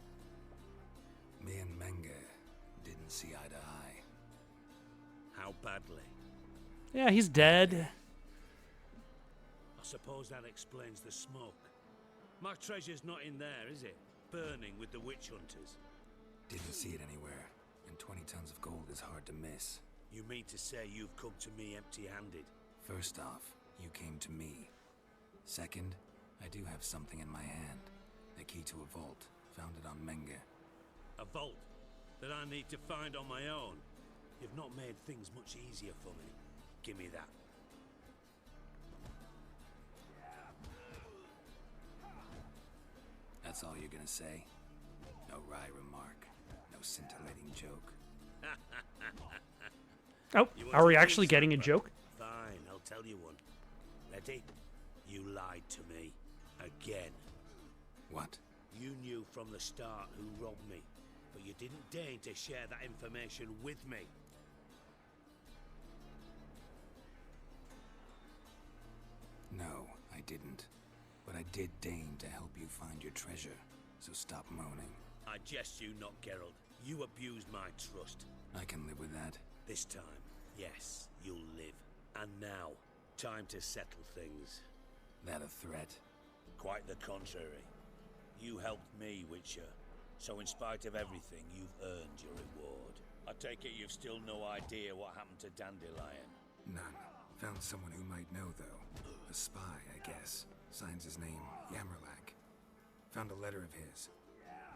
Me and Menge didn't see eye to eye. How badly? Yeah, he's dead. I suppose that explains the smoke. My treasure's not in there, is it? Burning with the witch hunters. Didn't see it anywhere, and 20 tons of gold is hard to miss. You mean to say you've come to me empty-handed? First off, you came to me. Second, I do have something in my hand. The key to a vault, found it on Menge. A vault that I need to find on my own. You've not made things much easier for me. Give me that. That's all you're gonna say? No wry remark, no scintillating joke. Oh, are we actually getting a joke? Fine, I'll tell you one. Ready? You lied to me. Again. What? You knew from the start who robbed me, but you didn't deign to share that information with me. No, I didn't. But I did deign to help you find your treasure, so stop moaning. I jest you not, Geralt. You abused my trust. I can live with that. This time, yes, you'll live. And now, time to settle things. That a threat? Quite the contrary. You helped me, Witcher. So in spite of everything, you've earned your reward. I take it you've still no idea what happened to Dandelion. None. Found someone who might know, though. A spy, I guess. Signs his name, Yammerlack. Found a letter of his.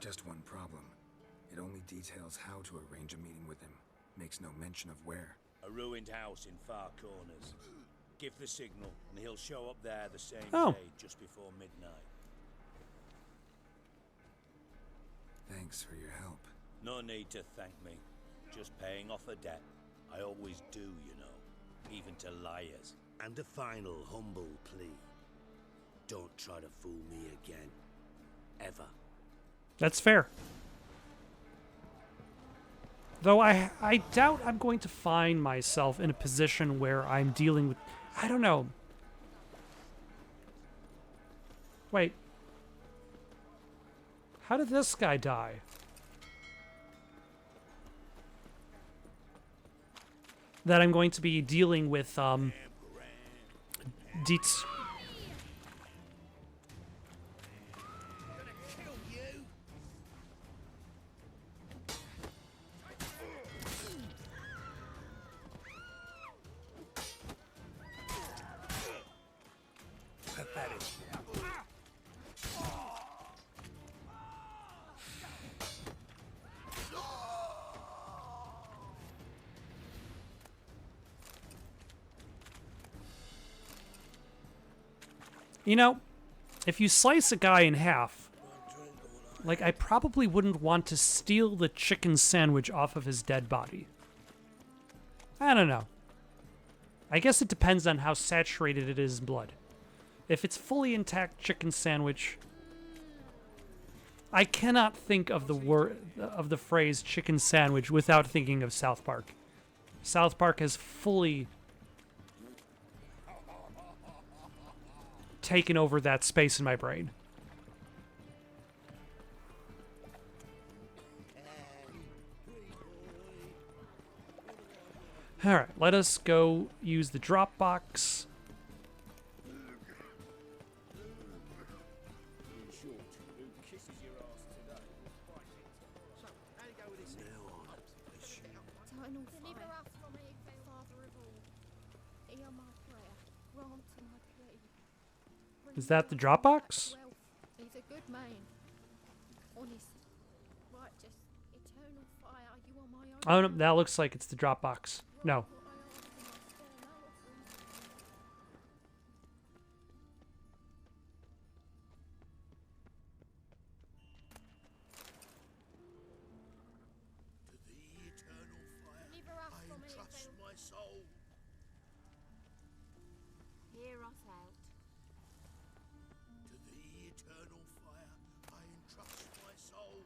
Just one problem. It only details how to arrange a meeting with him. Makes no mention of where. A ruined house in Far Corners. Give the signal, and he'll show up there the same Oh. day, just before midnight. Thanks for your help. No need to thank me. Just paying off a debt. I always do, you know. Even to liars. And a final humble plea. Don't try to fool me again. Ever. That's fair. Though I doubt I'm going to find myself in a position where I'm dealing with... I don't know. Wait. How did this guy die? That I'm going to be dealing with, Dietz... Pathetic. You know, if you slice a guy in half, like, I probably wouldn't want to steal the chicken sandwich off of his dead body. I don't know. I guess it depends on how saturated it is in blood. If it's fully intact chicken sandwich, I cannot think of the phrase chicken sandwich without thinking of South Park. South Park has fully taken over that space in my brain. Alright, let us go use the Dropbox. Is that the Dropbox? He's a good man. Honest. Right, just eternal fire. You are my own. Oh, no, that looks like it's the Dropbox. No. My soul. Hear us out. To the eternal fire, I entrust my soul.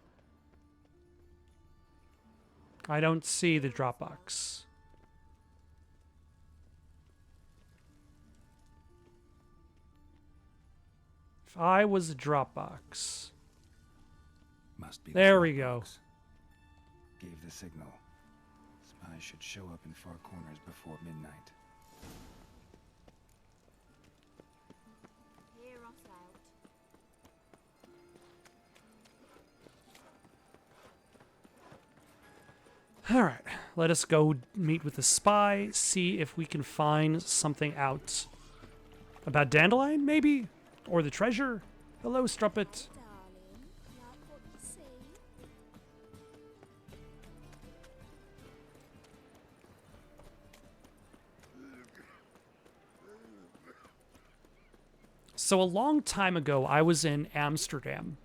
I don't see the Dropbox. If I was a Dropbox. Must be there we go. Gave the signal. Spies should show up in far corners before midnight. Hear us out. Alright, let us go meet with the spy, see if we can find something out. About Dandelion, maybe? Or the treasure? Hello, Strumpet. So a long time ago, I was in Amsterdam,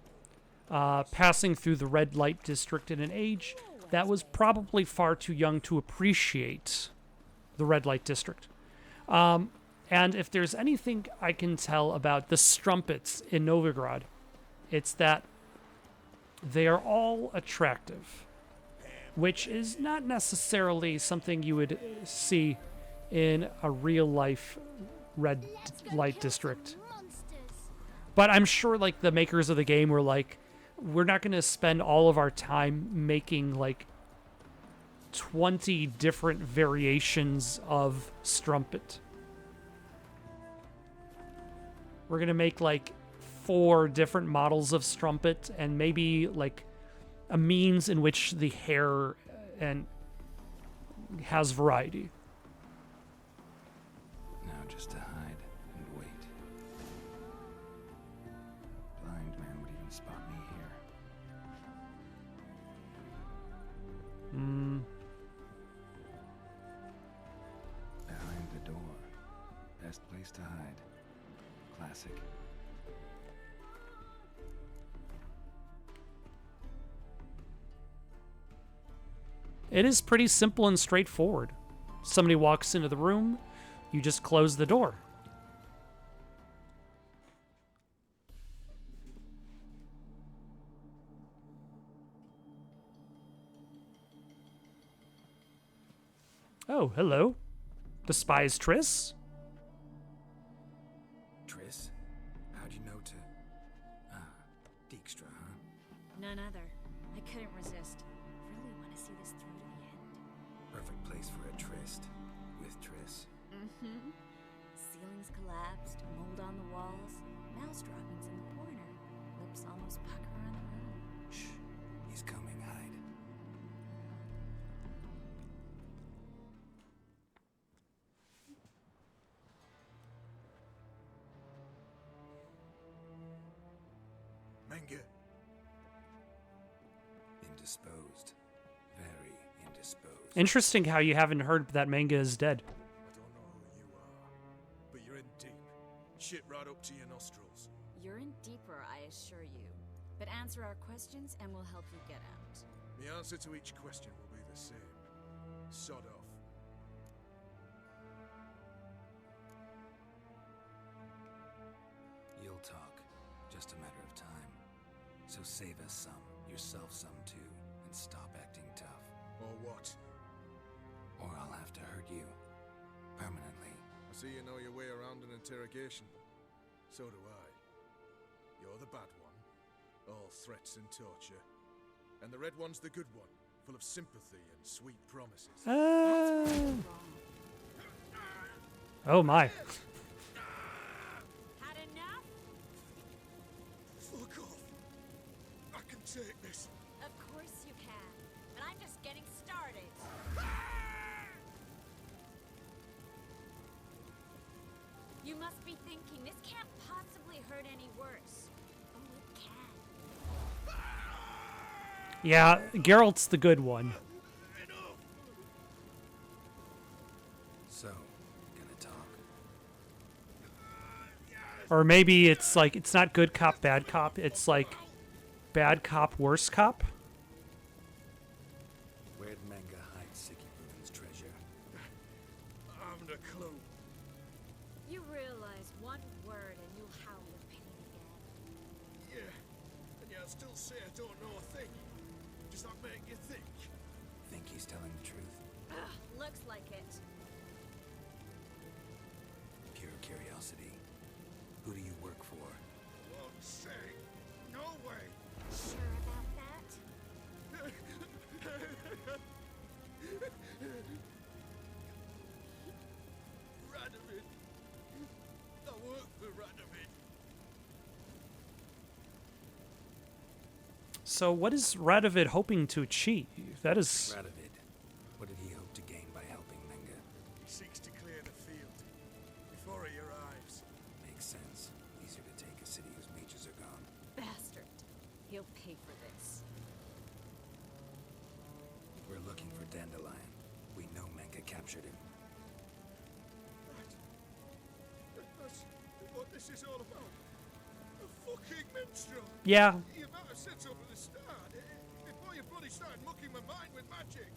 passing through the red light district in an age that was probably far too young to appreciate the red light district. And if there's anything I can tell about the strumpets in Novigrad, it's that they are all attractive, which is not necessarily something you would see in a real-life red light district. But I'm sure, like, the makers of the game were like, we're not going to spend all of our time making, like, 20 different variations of strumpet. We're going to make, like, 4 different models of strumpet and maybe, like, a means in which the hair and has variety. Now just to hide and wait. Blind man would even spot me here. Behind the door. Best place to hide. Classic. It is pretty simple and straightforward. Somebody walks into the room, you just close the door. Oh, hello. The spy's Triss? Triss? How'd you know to... Dijkstra, huh? None other. I couldn't resist. Really want to see this through to the end. Perfect place for a tryst. With Triss. Mm-hmm. Ceilings collapsed, mold on the walls, mouse droppings in the corner, lips almost pucker on the room. Shh. He's coming, hide. Menge. Indisposed. Very indisposed. Interesting how you haven't heard that manga is dead. I don't know who you are, but you're in deep. Shit right up to your nostrils. You're in deeper, I assure you. But answer our questions and we'll help you get out. The answer to each question will be the same. Sod off. You'll talk. Just a matter of time. So save us some, yourself some too, and stop acting tough. Or what? Or I'll have to hurt you. Permanently. I see you know your way around an interrogation. So do I. You're the bad one. All threats and torture. And the red one's the good one, full of sympathy and sweet promises. Oh my. Had enough? Fuck off. I can take this. Of course you can. But I'm just getting started. You must be thinking, this can't possibly hurt any worse. Oh, it can. Yeah, Geralt's the good one. So, gonna talk? Or maybe it's like, it's not good cop, bad cop. It's like bad cop, worse cop. Where'd Manga hide Sicky Bruin's treasure? I haven't a clue. You realize one word and you'll howl your pain again. Yeah, and yeah, I'll still say I don't know a thing. Does that make you think? Think he's telling the truth? Ugh, looks like it. Pure curiosity. Who do you work for? Won't say. No way. Sure about that? Radovid. I work for Radovid. So what is Radovid hoping to achieve? That is... Radovid. What did he hope to gain by helping Manga? He seeks to clear the field before he arrives. Makes sense. Easier to take a city whose mages are gone. Bastard. He'll pay for this. We're looking for Dandelion. We know Manga captured him. That's what this is all about. A fucking minstrel. Yeah. You might have said so from the start. Before you bloody started mucking my mind with magic.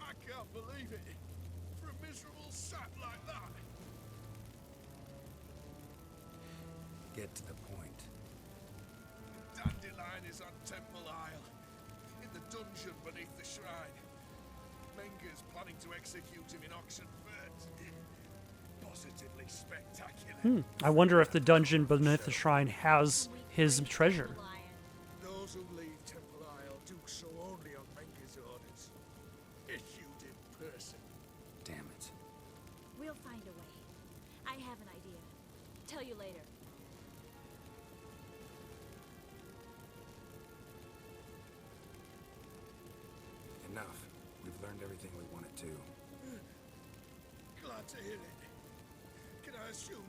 I can't believe it. For a miserable sap like that. Get to the point. Dandelion is on Temple Isle. In the dungeon beneath the shrine. Menga's planning to execute him in Oxenfurt. Positively spectacular. I wonder if the dungeon beneath the shrine has his treasure. Those who leave Temple Isle do so only on Menga's orders. Issued in person. Damn it. We'll find a way. I have an idea. Tell you later. Enough. We've learned everything we wanted to. Glad to hear it. Can I assume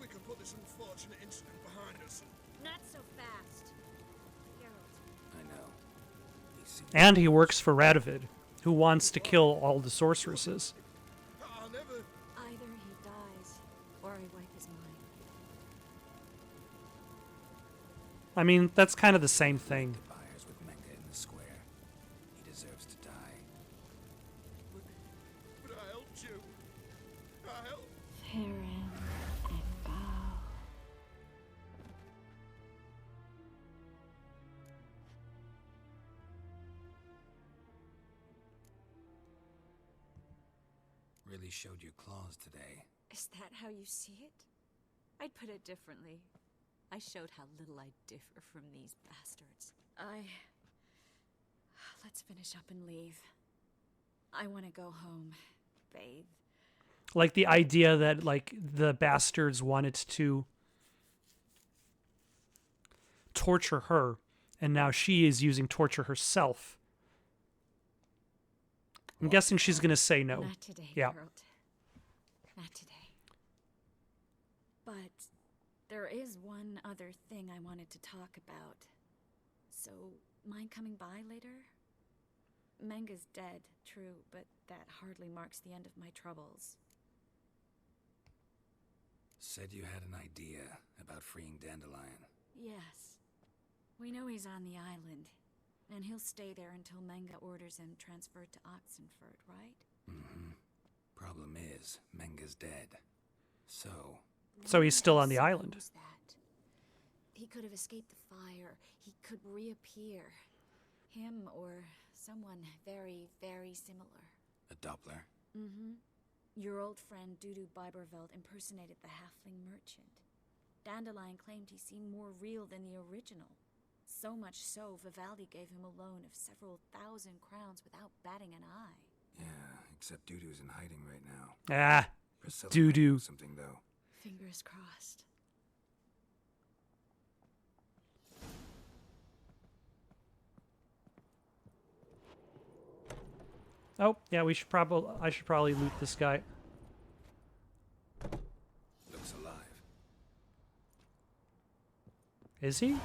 we can put this unfortunate incident behind us? Not so fast. Geralt. I know. And he works for Radovid, who wants to kill all the sorceresses. I'll never... Either he dies, or I wipe his mind. I mean, that's kind of the same thing. Buyers with Manga in the square. He deserves to die. But I helped you. I helped. Farron and Bow. Really showed your claws today. Is that how you see it? I'd put it differently. I showed how little I differ from these bastards. Let's finish up and leave. I want to go home, bathe. Like the idea that, like, the bastards wanted to torture her, and now she is using torture herself. I'm guessing she's going to say no. Not today, Yeah. Geralt. Not today. But there is one other thing I wanted to talk about. So, mind coming by later? Manga's dead, true, but that hardly marks the end of my troubles. Said you had an idea about freeing Dandelion. Yes. We know he's on the island, and he'll stay there until Manga orders him transferred to Oxenfurt, right? Mm-hmm. Problem is, Menga's dead. So he's still on the island. That. He could have escaped the fire. He could reappear. Him or someone very, very similar. A Doppler? Mm-hmm. Your old friend Dudu Biberveld impersonated the halfling merchant. Dandelion claimed he seemed more real than the original. So much so, Vivaldi gave him a loan of several thousand crowns without batting an eye. Yeah, except Dudu's in hiding right now. Ah, Priscilla Dudu. might know something, though. Fingers crossed. Oh, yeah, I should probably loot this guy. Looks alive. Is he?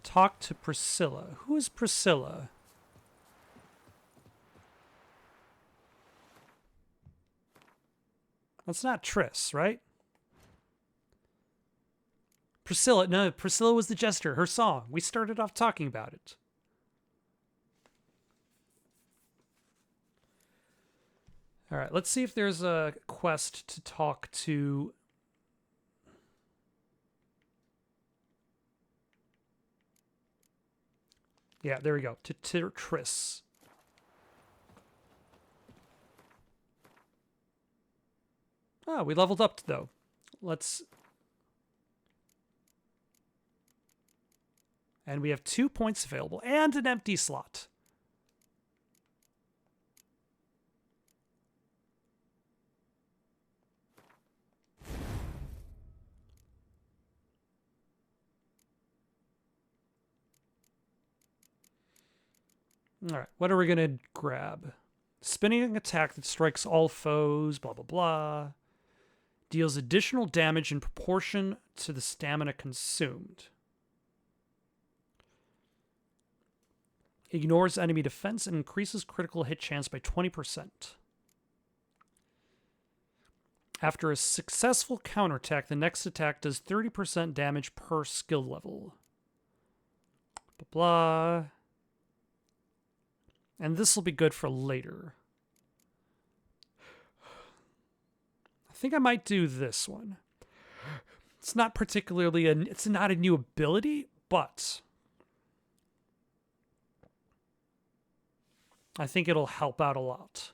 Talk to Priscilla. Who is Priscilla? That's not Triss, right? Priscilla. No, Priscilla was the jester. Her song. We started off talking about it. All right, let's see if there's a quest to talk to. Yeah, there we go. To Triss. Oh, we leveled up, though. Let's... And we have 2 points available and an empty slot. All right, what are we going to grab? Spinning attack that strikes all foes, blah, blah, blah. Deals additional damage in proportion to the stamina consumed. Ignores enemy defense and increases critical hit chance by 20%. After a successful counterattack, the next attack does 30% damage per skill level. Blah, blah. And this will be good for later. I think I might do this one. It's not particularly it's not a new ability, but I think it'll help out a lot.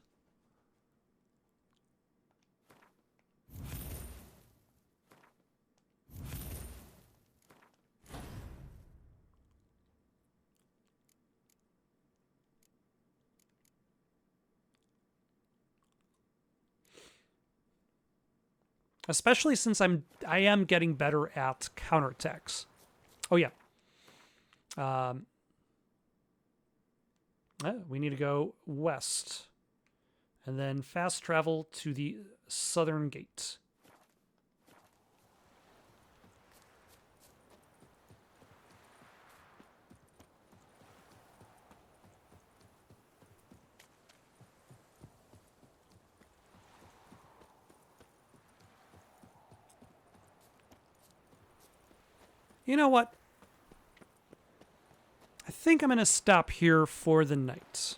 Especially since I am getting better at counterattacks. Oh yeah. We need to go west. And then fast travel to the southern gate. You know what? I think I'm going to stop here for the night.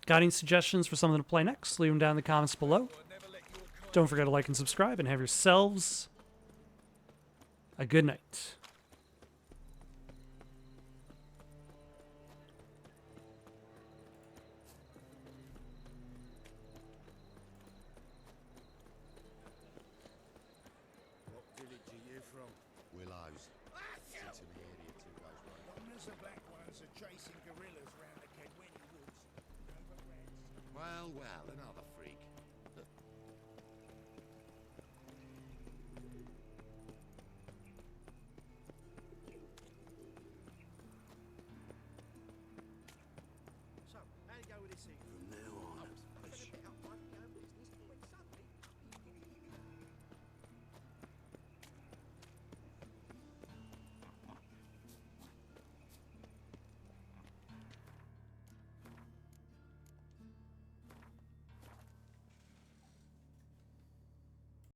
Got any suggestions for something to play next? Leave them down in the comments below. Don't forget to like and subscribe, and have yourselves a good night. What village are you from? Willows. It's in the area 2 days road. Runners the black ones are chasing gorillas round the Kedweni woods. Well, well,